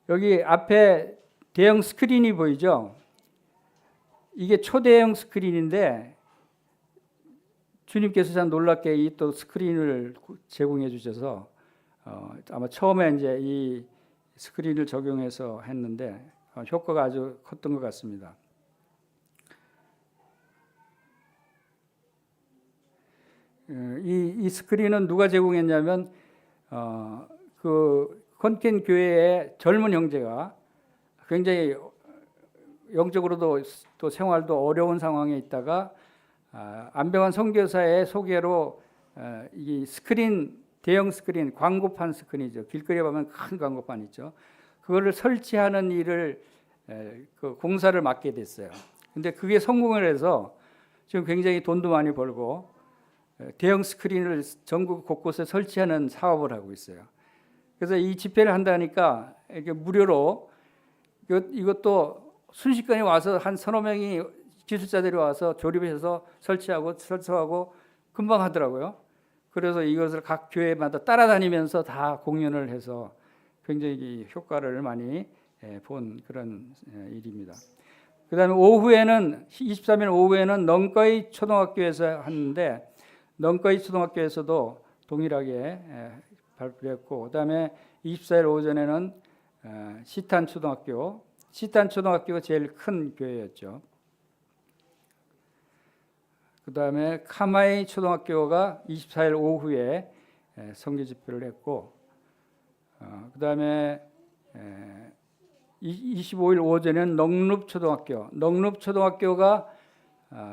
여기 앞에 대형 스크린이 보이죠? 이게 초대형 스크린인데 주님께서 참 놀랍게 이 또 스크린을 제공해 주셔서 아마 처음에 이제 이 스크린을 적용해서 했는데 효과가 아주 컸던 것 같습니다. 이 스크린은 누가 제공했냐면 그 컨켄 교회의 젊은 형제가 굉장히 영적으로도 또 생활도 어려운 상황에 있다가 안병환 선교사의 소개로 이 스크린, 대형 스크린, 광고판 스크린이죠. 길거리에 보면 큰 광고판 있죠. 그거를 설치하는 일을 그 공사를 맡게 됐어요. 근데 그게 성공을 해서 지금 굉장히 돈도 많이 벌고 대형 스크린을 전국 곳곳에 설치하는 사업을 하고 있어요. 그래서 이 집회를 한다니까 이렇게 무료로 이것도 순식간에 와서 한 서너 명이 기술자들이 와서 조립해서 설치하고 금방 하더라고요. 그래서 이것을 각 교회마다 따라다니면서 다 공연을 해서 굉장히 효과를 많이 본 그런 일입니다. 그다음에 오후에는 23일 오후에는 넝꺼이 초등학교에서 하는데 넝꺼이 초등학교에서도 동일하게 발표했고, 그다음에 24일 오전에는 시탄 초등학교가 제일 큰 교회였죠. 그다음에 카마이 초등학교가 24일 오후에 선교 집회를 했고, 그다음에 25일 오전에는 넉룹초등학교가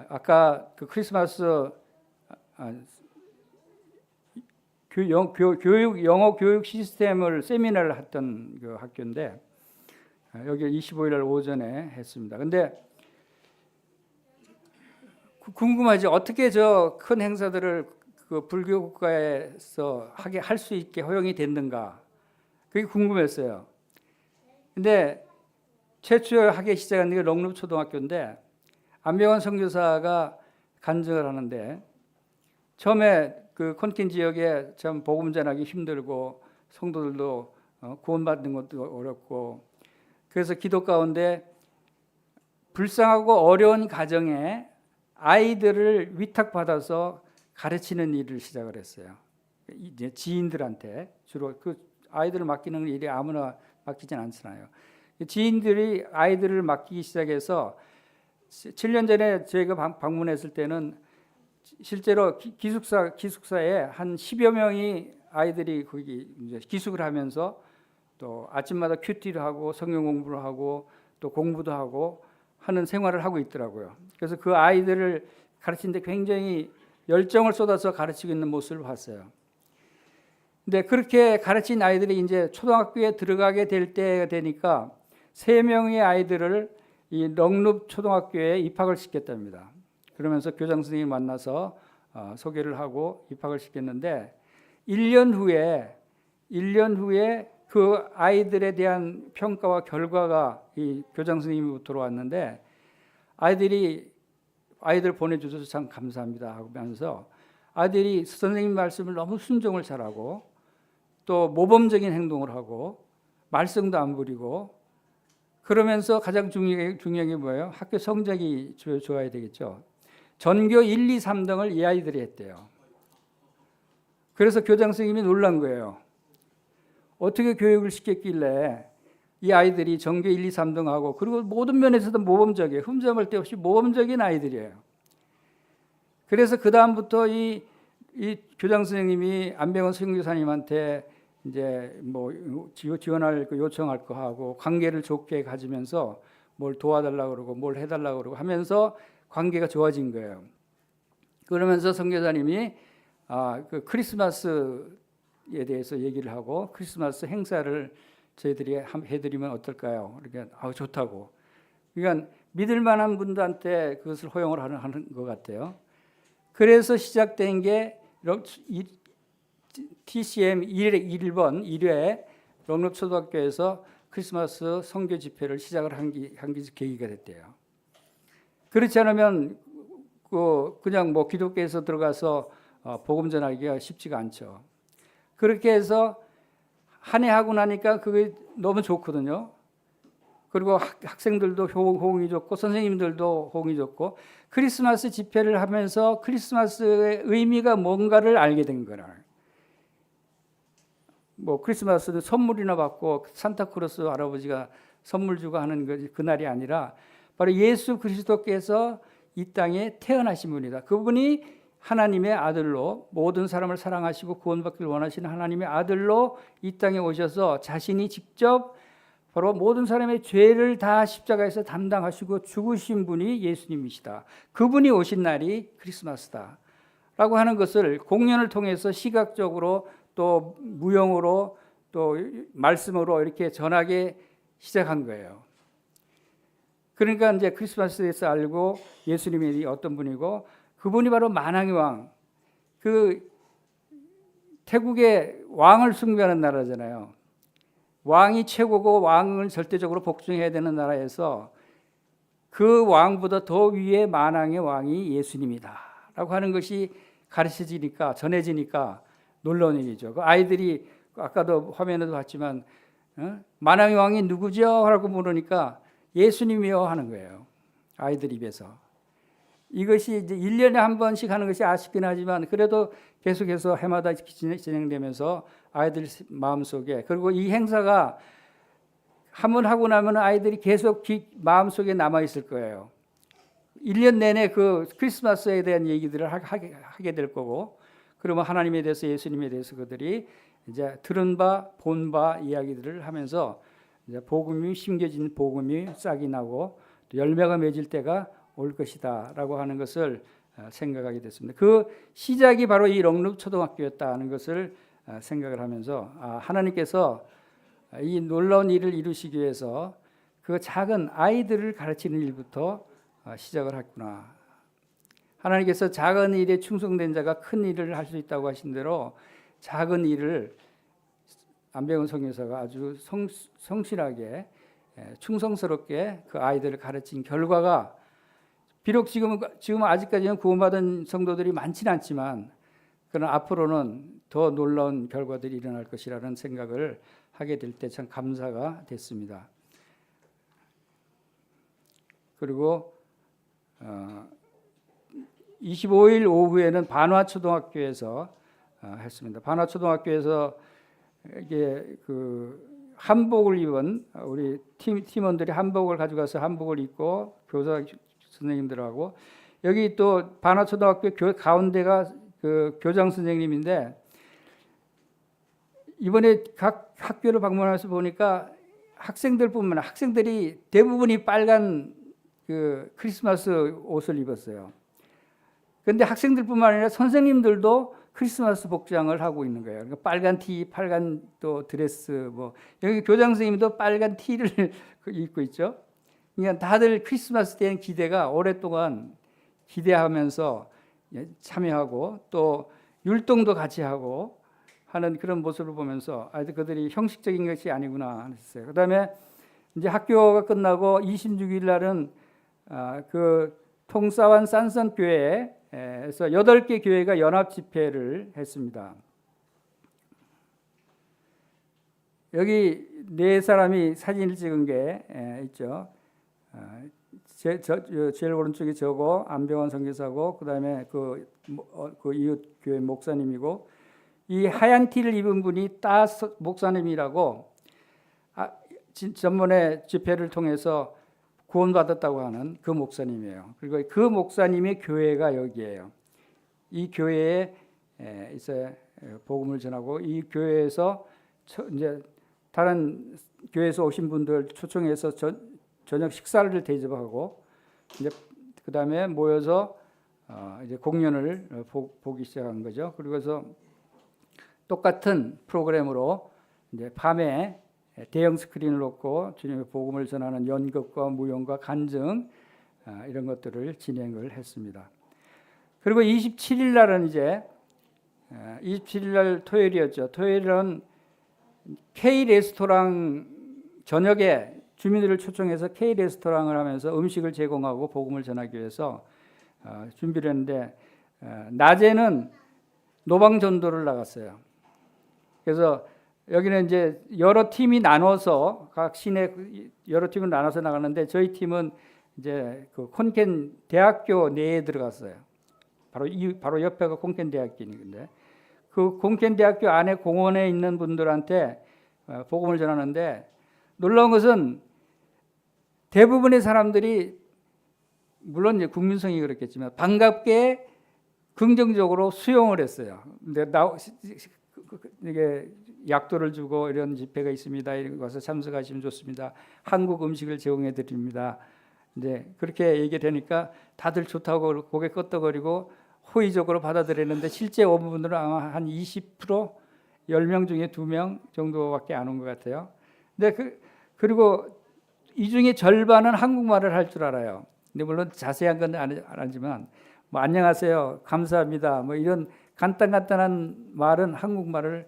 아까 그 크리스마스 영어 교육 시스템을 세미나를 했던 그 학교인데 여기 25일 날 오전에 했습니다. 근데 궁금하지 어떻게 저 큰 행사들을 그 불교 국가에서 할 수 있게 허용이 됐는가? 그게 궁금했어요. 근데 최초에 하기 시작한 게 넉룹초등학교인데 안병원 선교사가 간증을 하는데 처음에 그 콘킨 지역에 참 복음 전하기 힘들고 성도들도 구원받는 것도 어렵고 그래서 기도 가운데 불쌍하고 어려운 가정에 아이들을 위탁받아서 가르치는 일을 시작을 했어요. 이제 지인들한테 주로 그 아이들을 맡기는 일이 아무나 맡기진 않잖아요. 지인들이 아이들을 맡기기 시작해서 7년 전에 저희가 방문했을 때는 실제로 기숙사에 한 10여 명이 아이들이 거기 이제 기숙을 하면서 또 아침마다 큐티를 하고 성경 공부를 하고 또 공부도 하고 하는 생활을 하고 있더라고요. 그래서 그 아이들을 가르치는데 굉장히 열정을 쏟아서 가르치고 있는 모습을 봤어요. 근데 그렇게 가르친 아이들이 이제 초등학교에 들어가게 될 때가 되니까 3명의 아이들을 이 넉룹 초등학교에 입학을 시켰답니다. 그러면서 교장 선생님 만나서 소개를 하고 입학을 시켰는데 1년 후에 그 아이들에 대한 평가와 결과가 이 교장 선생님으로 들어왔는데 아이들 보내주셔서 참 감사합니다 하면서 아이들이 선생님 말씀을 너무 순종을 잘하고 또 모범적인 행동을 하고 말썽도 안 부리고 그러면서 가장 중요한 게 뭐예요? 학교 성적이 좋아야 되겠죠. 전교 1, 2, 3등을 이 아이들이 했대요. 그래서 교장 선생님이 놀란 거예요. 어떻게 교육을 시켰길래 이 아이들이 전교 1, 2, 3등하고 그리고 모든 면에서도 모범적이에요. 흠잡을 데 없이 모범적인 아이들이에요. 그래서 그 다음부터 이 교장 선생님이 안병원 선교사님한테 이제 뭐 지원할 거 요청할 거 하고 관계를 좋게 가지면서 뭘 도와달라고 그러고 뭘 해달라고 그러고 하면서 관계가 좋아진 거예요. 그러면서 선교사님이 그 크리스마스에 대해서 얘기를 하고 크리스마스 행사를 저희들이 해드리면 어떨까요? 이렇게 좋다고. 그러니까 믿을 만한 분들한테 그것을 허용을 하는 것 같아요. 그래서 시작된 게 TCM 1번 1회 넉룹초등학교에서 크리스마스 선교 집회를 시작을 한 계기가 됐대요. 그렇지 않으면 그냥 뭐 기독교에서 들어가서 복음 전하기가 쉽지가 않죠. 그렇게 해서 한 해 하고 나니까 그게 너무 좋거든요. 그리고 학생들도 호응이 좋고 선생님들도 호응이 좋고 크리스마스 집회를 하면서 크리스마스의 의미가 뭔가를 알게 된 거라. 뭐 크리스마스는 선물이나 받고 산타크로스 할아버지가 선물 주고 하는 그날이 아니라 바로 예수 그리스도께서 이 땅에 태어나신 분이다. 그분이 하나님의 아들로 모든 사람을 사랑하시고 구원받기를 원하시는 하나님의 아들로 이 땅에 오셔서 자신이 직접 바로 모든 사람의 죄를 다 십자가에서 담당하시고 죽으신 분이 예수님이시다. 그분이 오신 날이 크리스마스다. 라고 하는 것을 공연을 통해서 시각적으로 또 무용으로 또 말씀으로 이렇게 전하게 시작한 거예요. 그러니까 이제 크리스마스에서 알고 예수님이 어떤 분이고 그분이 바로 만왕의 왕, 그 태국의 왕을 숭배하는 나라잖아요. 왕이 최고고 왕을 절대적으로 복종해야 되는 나라에서 그 왕보다 더 위에 만왕의 왕이 예수님이다 라고 하는 것이 가르쳐지니까 전해지니까 놀라운 얘기죠. 그 아이들이 아까도 화면에도 봤지만 만왕의 왕이 누구죠? 라고 물으니까 예수님이요 하는 거예요. 아이들 입에서. 이것이 이제 1년에 한 번씩 하는 것이 아쉽긴 하지만 그래도 계속해서 해마다 진행되면서 아이들 마음속에 그리고 이 행사가 한 번 하고 나면 아이들이 계속 마음속에 남아있을 거예요. 1년 내내 그 크리스마스에 대한 얘기들을 하게 될 거고 그러면 하나님에 대해서 예수님에 대해서 그들이 이제 들은 바, 본 바 이야기들을 하면서 이제 복음이 심겨진 복음이 싹이 나고 또 열매가 맺을 때가 올 것이다라고 하는 것을 생각하게 됐습니다. 그 시작이 바로 이 롱룩 초등학교였다는 것을 생각을 하면서 하나님께서 이 놀라운 일을 이루시기 위해서 그 작은 아이들을 가르치는 일부터 시작을 했구나. 하나님께서 작은 일에 충성된 자가 큰 일을 할 수 있다고 하신 대로 작은 일을 안병헌 선교사가 아주 성실하게 충성스럽게 그 아이들을 가르친 결과가 비록 지금 아직까지는 구원받은 성도들이 많지는 않지만 그러나 앞으로는 더 놀라운 결과들이 일어날 것이라는 생각을 하게 될 때 참 감사가 됐습니다. 그리고 25일 오후에는 반화초등학교에서 했습니다. 반화초등학교에서 이게 그 한복을 입은 우리 팀원들이 한복을 가져가서 한복을 입고 교사 선생님들하고 여기 또 반화초등학교 가운데가 그 교장 선생님인데 이번에 각 학교를 방문해서 보니까 학생들이 대부분이 빨간 그 크리스마스 옷을 입었어요. 그런데 학생들뿐만 아니라 선생님들도 크리스마스 복장을 하고 있는 거예요. 그러니까 빨간 티, 빨간 또 드레스, 뭐 여기 교장 선생님도 빨간 티를 입고 있죠. 그러니까 다들 크리스마스 때는 기대가 오랫동안 기대하면서 참여하고 또 율동도 같이 하고 하는 그런 모습을 보면서 그들이 형식적인 것이 아니구나 했어요. 그다음에 이제 학교가 끝나고 26일 날은 그 통사원 산선 교회에서 8개 교회가 연합 집회를 했습니다. 여기 4사람이 사진을 찍은 게 있죠. 제일 오른쪽이 저고 안병헌 선교사고 그다음에 그 이웃 교회 목사님이고 이 하얀 티를 입은 분이 따 목사님이라고 전번에 집회를 통해서 구원받았다고 하는 그 목사님이에요. 그리고 그 목사님의 교회가 여기예요. 이 교회에 이제 복음을 전하고 이 교회에서 이제 다른 교회에서 오신 분들 초청해서 저녁 식사를 대접하고 이제 그다음에 모여서 이제 공연을 보기 시작한 거죠. 그리고서 똑같은 프로그램으로 이제 밤에 대형 스크린을 놓고 주님의 복음을 전하는 연극과 무용과 간증 이런 것들을 진행을 했습니다. 그리고 27일 날은 이제 27일 날 토요일이었죠. 토요일은 K 레스토랑 저녁에 주민들을 초청해서 K 레스토랑을 하면서 음식을 제공하고 복음을 전하기 위해서 준비를 했는데 낮에는 노방 전도를 나갔어요. 그래서 여기는 이제 여러 팀이 나눠서 각 시내 여러 팀을 나눠서 나가는데 저희 팀은 이제 그 콘켄 대학교 내에 들어갔어요. 바로 옆에가 콘켄 대학교인데 그 콘켄 대학교 안에 공원에 있는 분들한테 복음을 전하는데 놀라운 것은 대부분의 사람들이 물론 이제 국민성이 그렇겠지만 반갑게 긍정적으로 수용을 했어요. 근데 이게 약도를 주고 이런 집회가 있습니다. 이런 것에 참석하시면 좋습니다. 한국 음식을 제공해 드립니다. 이제 그렇게 얘기되니까 다들 좋다고 고개 끄덕거리고 호의적으로 받아들였는데 실제 온 분들은 아마 한 20% 10명 중에 2명 정도밖에 안 온 것 같아요. 근데 그리고 이 중에 절반은 한국말을 할 줄 알아요. 근데 물론 자세한 건 안 알지만 뭐 안녕하세요, 감사합니다, 뭐 이런 간단한 말은 한국말을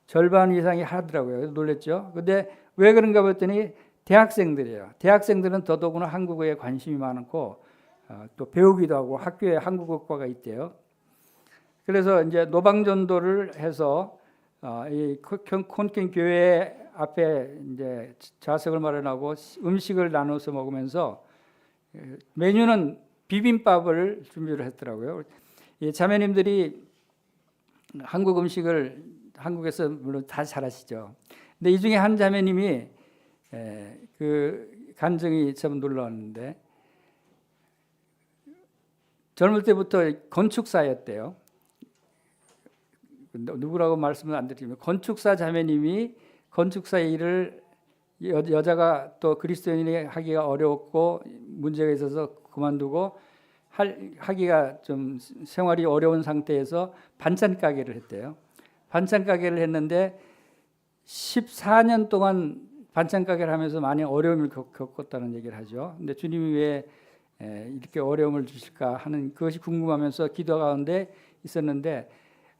절반 이상이 하더라고요. 놀랬죠. 근데 왜 그런가 봤더니 대학생들이에요. 대학생들은 더더구나 한국어에 관심이 많고 또 배우기도 하고 학교에 한국어과가 있대요. 그래서 이제 노방전도를 해서 이 콘켄 교회 앞에 이제 좌석을 마련하고 음식을 나눠서 먹으면서 메뉴는 비빔밥을 준비를 했더라고요. 이 자매님들이 한국 음식을 한국에서 물론 다 잘하시죠. 근데 이 중에 한 자매님이 그 간증이 참 놀라웠는데 젊을 때부터 건축사였대요. 누구라고 말씀을 안 드리면 건축사 자매님이 건축사 일을 여자가 또 그리스도인이 하기가 어렵고 문제가 있어서 그만두고 하기가 좀 생활이 어려운 상태에서 반찬 가게를 했대요. 반찬 가게를 했는데 14년 동안 반찬 가게를 하면서 많이 어려움을 겪었다는 얘기를 하죠. 근데 주님이 왜 이렇게 어려움을 주실까 하는 그것이 궁금하면서 기도 가운데 있었는데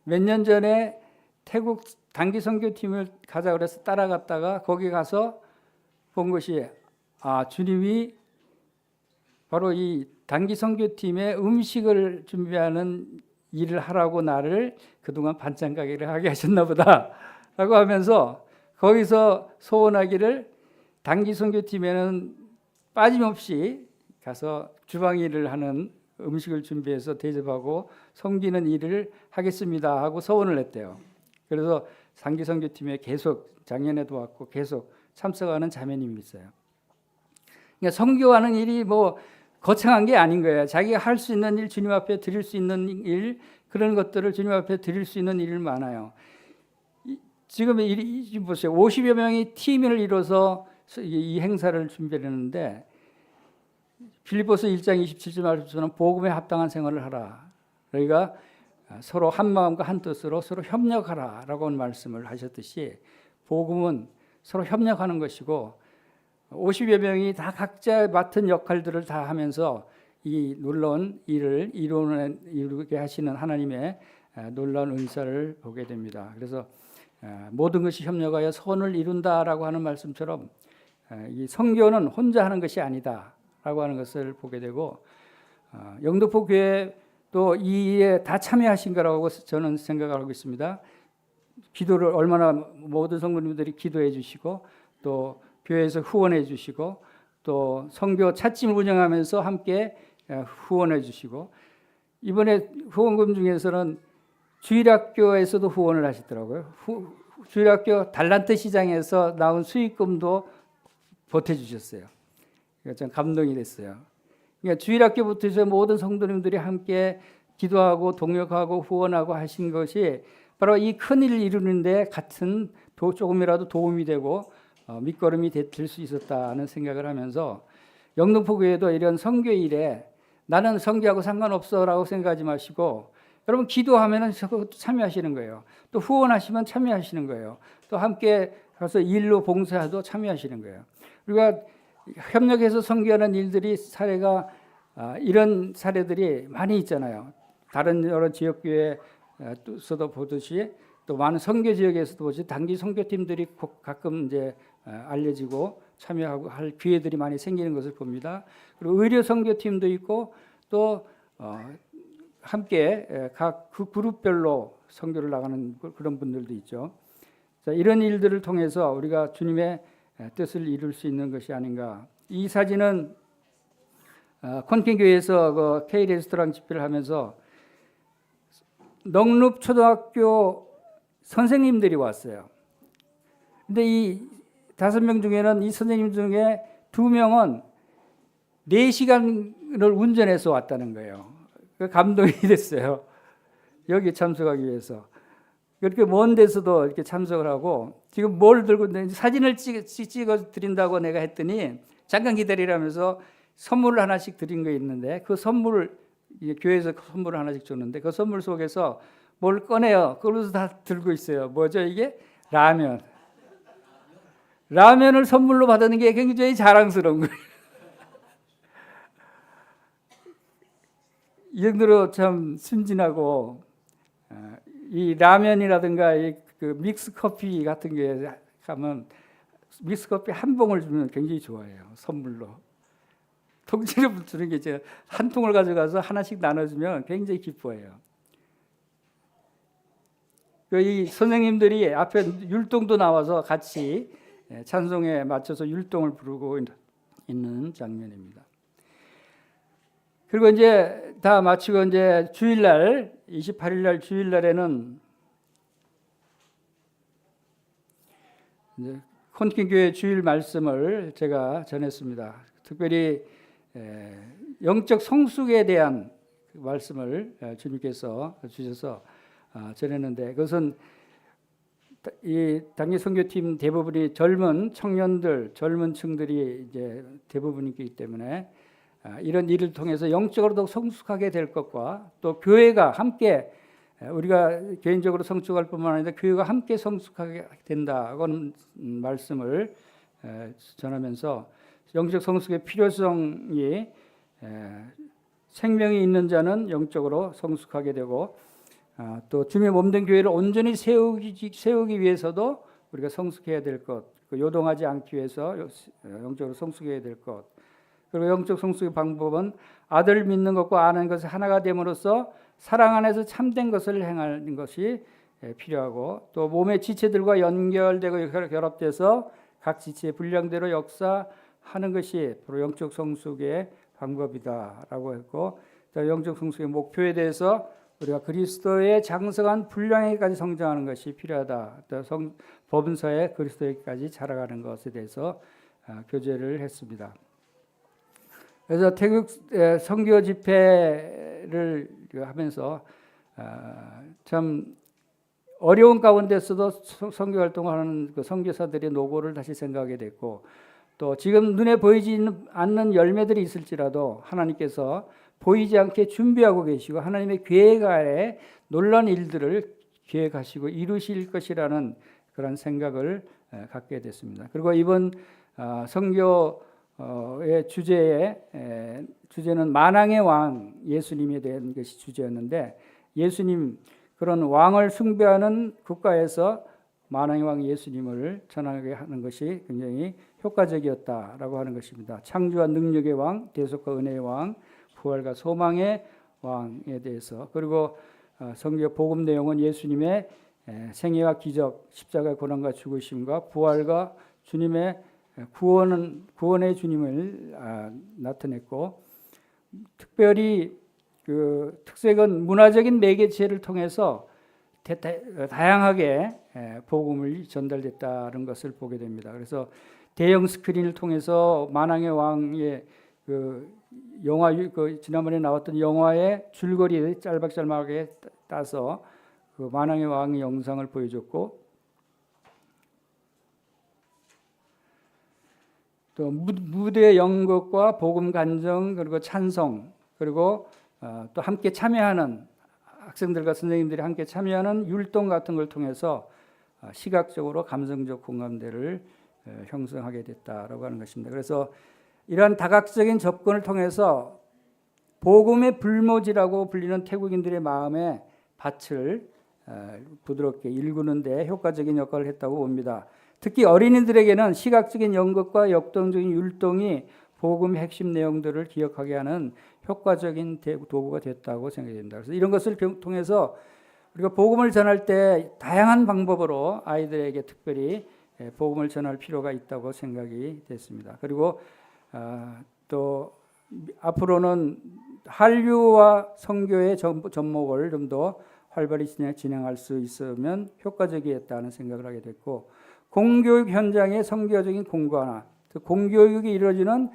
몇 년 전에 태국 단기 선교팀을 가자 그래서 따라갔다가 거기 가서 본 것이 주님이 바로 이 단기 선교팀의 음식을 준비하는 일을 하라고 나를 그동안 반찬 가게를 하게 하셨나 보다라고 하면서 거기서 소원하기를 단기 선교팀에는 빠짐없이 가서 주방 일을 하는 음식을 준비해서 대접하고 섬기는 일을 하겠습니다 하고 소원을 했대요. 그래서 단기 선교팀에 계속 작년에도 왔고 계속 참석하는 자매님이 있어요. 그러니까 선교하는 일이 뭐 거창한 게 아닌 거예요. 자기가 할 수 있는 일, 주님 앞에 드릴 수 있는 일, 그런 것들을 주님 앞에 드릴 수 있는 일 많아요. 지금 보세요. 50여 명이 팀을 이뤄서 이 행사를 준비했는데 빌립보서 1장 27절 말씀처럼 복음에 합당한 생활을 하라. 그러니까 서로 한 마음과 한 뜻으로 서로 협력하라라고 말씀을 하셨듯이 복음은 서로 협력하는 것이고 50여 명이 다 각자 맡은 역할들을 다 하면서 이 놀라운 일을 이루게 하시는 하나님의 놀라운 은사를 보게 됩니다. 그래서 모든 것이 협력하여 선을 이룬다라고 하는 말씀처럼 이 선교는 혼자 하는 것이 아니다라고 하는 것을 보게 되고 영등포 교회도 이 일에 다 참여하신 거라고 저는 생각하고 있습니다. 기도를 얼마나 모든 성도님들이 기도해 주시고 또 교회에서 후원해 주시고 또 선교 찻집을 운영하면서 함께 후원해 주시고 이번에 후원금 중에서는 주일학교에서도 후원을 하시더라고요. 주일학교 달란트 시장에서 나온 수익금도 보태주셨어요. 그러니까 좀 감동이 됐어요. 그러니까 주일학교부터 해서 모든 성도님들이 함께 기도하고 동역하고 후원하고 하신 것이 바로 이 큰 일을 이루는데 같은 조금이라도 도움이 되고 밑거름이 될 수 있었다는 생각을 하면서 영등포 교회도 이런 선교 일에 나는 선교하고 상관없어라고 생각하지 마시고 여러분 기도하면은 참여하시는 거예요. 또 후원하시면 참여하시는 거예요. 또 함께 가서 일로 봉사도 참여하시는 거예요. 우리가 협력해서 선교하는 일들이 사례가 이런 사례들이 많이 있잖아요. 다른 여러 지역교회에서도 보듯이 또 많은 선교 지역에서도 보듯이 단기 선교팀들이 가끔 이제 알려지고 참여하고 할 기회들이 많이 생기는 것을 봅니다. 그리고 의료 선교팀도 있고 또 함께 각 그 그룹별로 선교를 나가는 그런 분들도 있죠. 자, 이런 일들을 통해서 우리가 주님의 뜻을 이룰 수 있는 것이 아닌가. 이 사진은 콘킹교회에서 그 K 레스토랑 집회를 하면서 넉룹 초등학교 선생님들이 왔어요. 근데 이 5명 중에는 이 선생님 중에 2명은 4시간을 운전해서 왔다는 거예요. 감동이 됐어요. 여기 참석하기 위해서. 그렇게 먼 데서도 이렇게 참석을 하고 지금 뭘 들고 있는지 사진을 찍어 드린다고 내가 했더니 잠깐 기다리라면서 선물을 하나씩 드린 거 있는데 그 선물을 교회에서 선물을 하나씩 줬는데 그 선물 속에서 뭘 꺼내요. 그러면서 다 들고 있어요. 뭐죠 이게? 라면. 라면을 선물로 받는 게 굉장히 자랑스러운 거예요. 이 정도로 참 순진하고 이 라면이라든가 그 믹스 커피 같은 게 하면 믹스 커피 한 봉을 주면 굉장히 좋아해요. 선물로. 통째로 주는 게 이제 한 통을 가져가서 하나씩 나눠주면 굉장히 기뻐해요. 이 선생님들이 앞에 율동도 나와서 같이 찬송에 맞춰서 율동을 부르고 있는 장면입니다. 그리고 이제 다 마치고 이제 주일날 28일날 주일날에는 이제 콘킹교회 주일 말씀을 제가 전했습니다. 특별히 영적 성숙에 대한 말씀을 주님께서 주셔서 전했는데 그것은 이 당시 선교팀 대부분이 젊은 청년들, 젊은 층들이 이제 대부분이기 때문에 이런 일을 통해서 영적으로도 성숙하게 될 것과 또 교회가 함께 우리가 개인적으로 성숙할 뿐만 아니라 교회가 함께 성숙하게 된다고는 말씀을 전하면서 영적 성숙의 필요성이 생명이 있는 자는 영적으로 성숙하게 되고 또 주님의 몸된 교회를 온전히 세우기 위해서도 우리가 성숙해야 될 것, 요동하지 않기 위해서 영적으로 성숙해야 될 것. 그리고 영적 성숙의 방법은 아들을 믿는 것과 아는 것이 하나가 됨으로써 사랑 안에서 참된 것을 행하는 것이 필요하고 또 몸의 지체들과 연결되고 결합돼서 각 지체의 분량대로 역사하는 것이 바로 영적 성숙의 방법이다라고 했고 영적 성숙의 목표에 대해서 우리가 그리스도의 장성한 분량에까지 성장하는 것이 필요하다. 또 법은서에 그리스도에까지 자라가는 것에 대해서 교제를 했습니다. 그래서 태국 선교 집회를 하면서 참 어려운 가운데서도 선교 활동을 하는 그 선교사들의 노고를 다시 생각하게 됐고 또 지금 눈에 보이지 않는 열매들이 있을지라도 하나님께서 보이지 않게 준비하고 계시고 하나님의 계획하에 놀라운 일들을 계획하시고 이루실 것이라는 그런 생각을 갖게 됐습니다. 그리고 이번 선교의 주제는 만왕의 왕 예수님에 대한 것이 주제였는데 예수님 그런 왕을 숭배하는 국가에서 만왕의 왕 예수님을 전하게 하는 것이 굉장히 효과적이었다라고 하는 것입니다. 창조와 능력의 왕, 대속과 은혜의 왕, 부활과 소망의 왕에 대해서 그리고 성경 복음 내용은 예수님의 생애와 기적, 십자가의 고난과 죽으심과 부활과 주님의 구원의 주님을 나타냈고 특별히 그 특색은 문화적인 매개체를 통해서 다양하게 복음을 전달됐다는 것을 보게 됩니다. 그래서 대형 스크린을 통해서 만왕의 왕의 그 영화 지난번에 나왔던 영화의 줄거리에 짤막짤막하게 따서 그 만왕의 왕의 영상을 보여줬고 또 무대 연극과 복음 간정 그리고 찬송 그리고 또 함께 참여하는 학생들과 선생님들이 함께 참여하는 율동 같은 걸 통해서 시각적으로 감성적 공감대를 형성하게 됐다라고 하는 것입니다. 그래서 이러한 다각적인 접근을 통해서 복음의 불모지라고 불리는 태국인들의 마음에 밭을 부드럽게 일구는 데 효과적인 역할을 했다고 봅니다. 특히 어린이들에게는 시각적인 연극과 역동적인 율동이 복음의 핵심 내용들을 기억하게 하는 효과적인 도구가 됐다고 생각이 됩니다. 그래서 이런 것을 통해서 우리가 복음을 전할 때 다양한 방법으로 아이들에게 특별히 복음을 전할 필요가 있다고 생각이 됐습니다. 그리고 또 앞으로는 한류와 선교의 접목을 좀 더 활발히 진행할 수 있으면 효과적이겠다는 생각을 하게 됐고 공교육 현장의 선교적인 공고화나 공교육이 이루어지는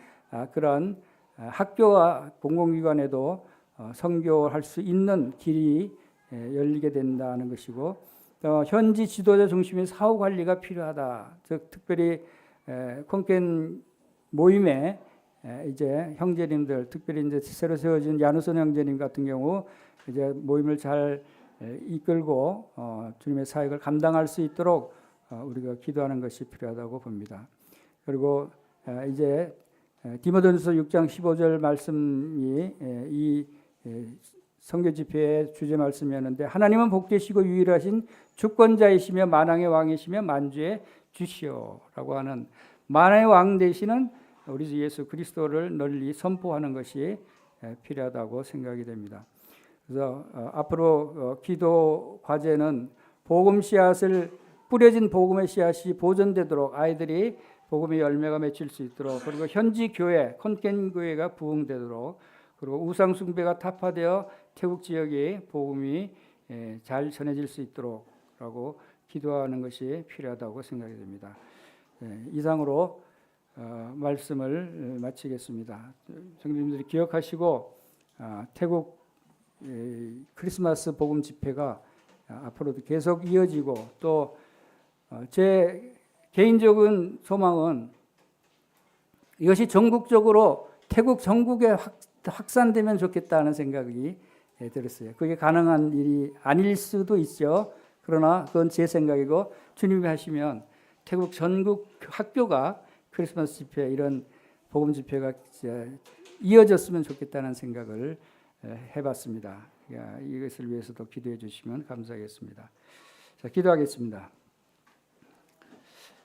그런 학교와 공공기관에도 선교할 수 있는 길이 열리게 된다는 것이고 또 현지 지도자 중심의 사후 관리가 필요하다. 즉 특별히 콘켄 모임에 이제 형제님들 특별히 이제 새로 세워진 야누선 형제님 같은 경우 이제 모임을 잘 이끌고 주님의 사역을 감당할 수 있도록 우리가 기도하는 것이 필요하다고 봅니다. 그리고 이제 디모데전서 6장 15절 말씀이 이 선교 집회의 주제 말씀이었는데 하나님은 복되시고 유일하신 주권자이시며 만왕의 왕이시며 만주의 주시오라고 하는 만왕의 왕 되시는 우리 주 예수 그리스도를 널리 선포하는 것이 필요하다고 생각이 됩니다. 그래서 앞으로 기도 과제는 복음 씨앗을 뿌려진 복음의 씨앗이 보존되도록 아이들이 복음의 열매가 맺힐 수 있도록 그리고 현지 교회 콘켄 교회가 부흥되도록 그리고 우상 숭배가 타파되어 태국 지역에 복음이 잘 전해질 수 있도록라고 기도하는 것이 필요하다고 생각이 됩니다. 이상으로 말씀을 마치겠습니다. 성도님들이 기억하시고 태국 크리스마스 복음 집회가 앞으로도 계속 이어지고 또 제 개인적인 소망은 이것이 전국적으로 태국 전국에 확산되면 좋겠다는 생각이 들었어요. 그게 가능한 일이 아닐 수도 있죠. 그러나 그건 제 생각이고 주님이 하시면 태국 전국 학교가 크리스마스 집회 이런 복음 집회가 이어졌으면 좋겠다는 생각을 해봤습니다. 이것을 위해서도 기도해 주시면 감사하겠습니다. 자, 기도하겠습니다.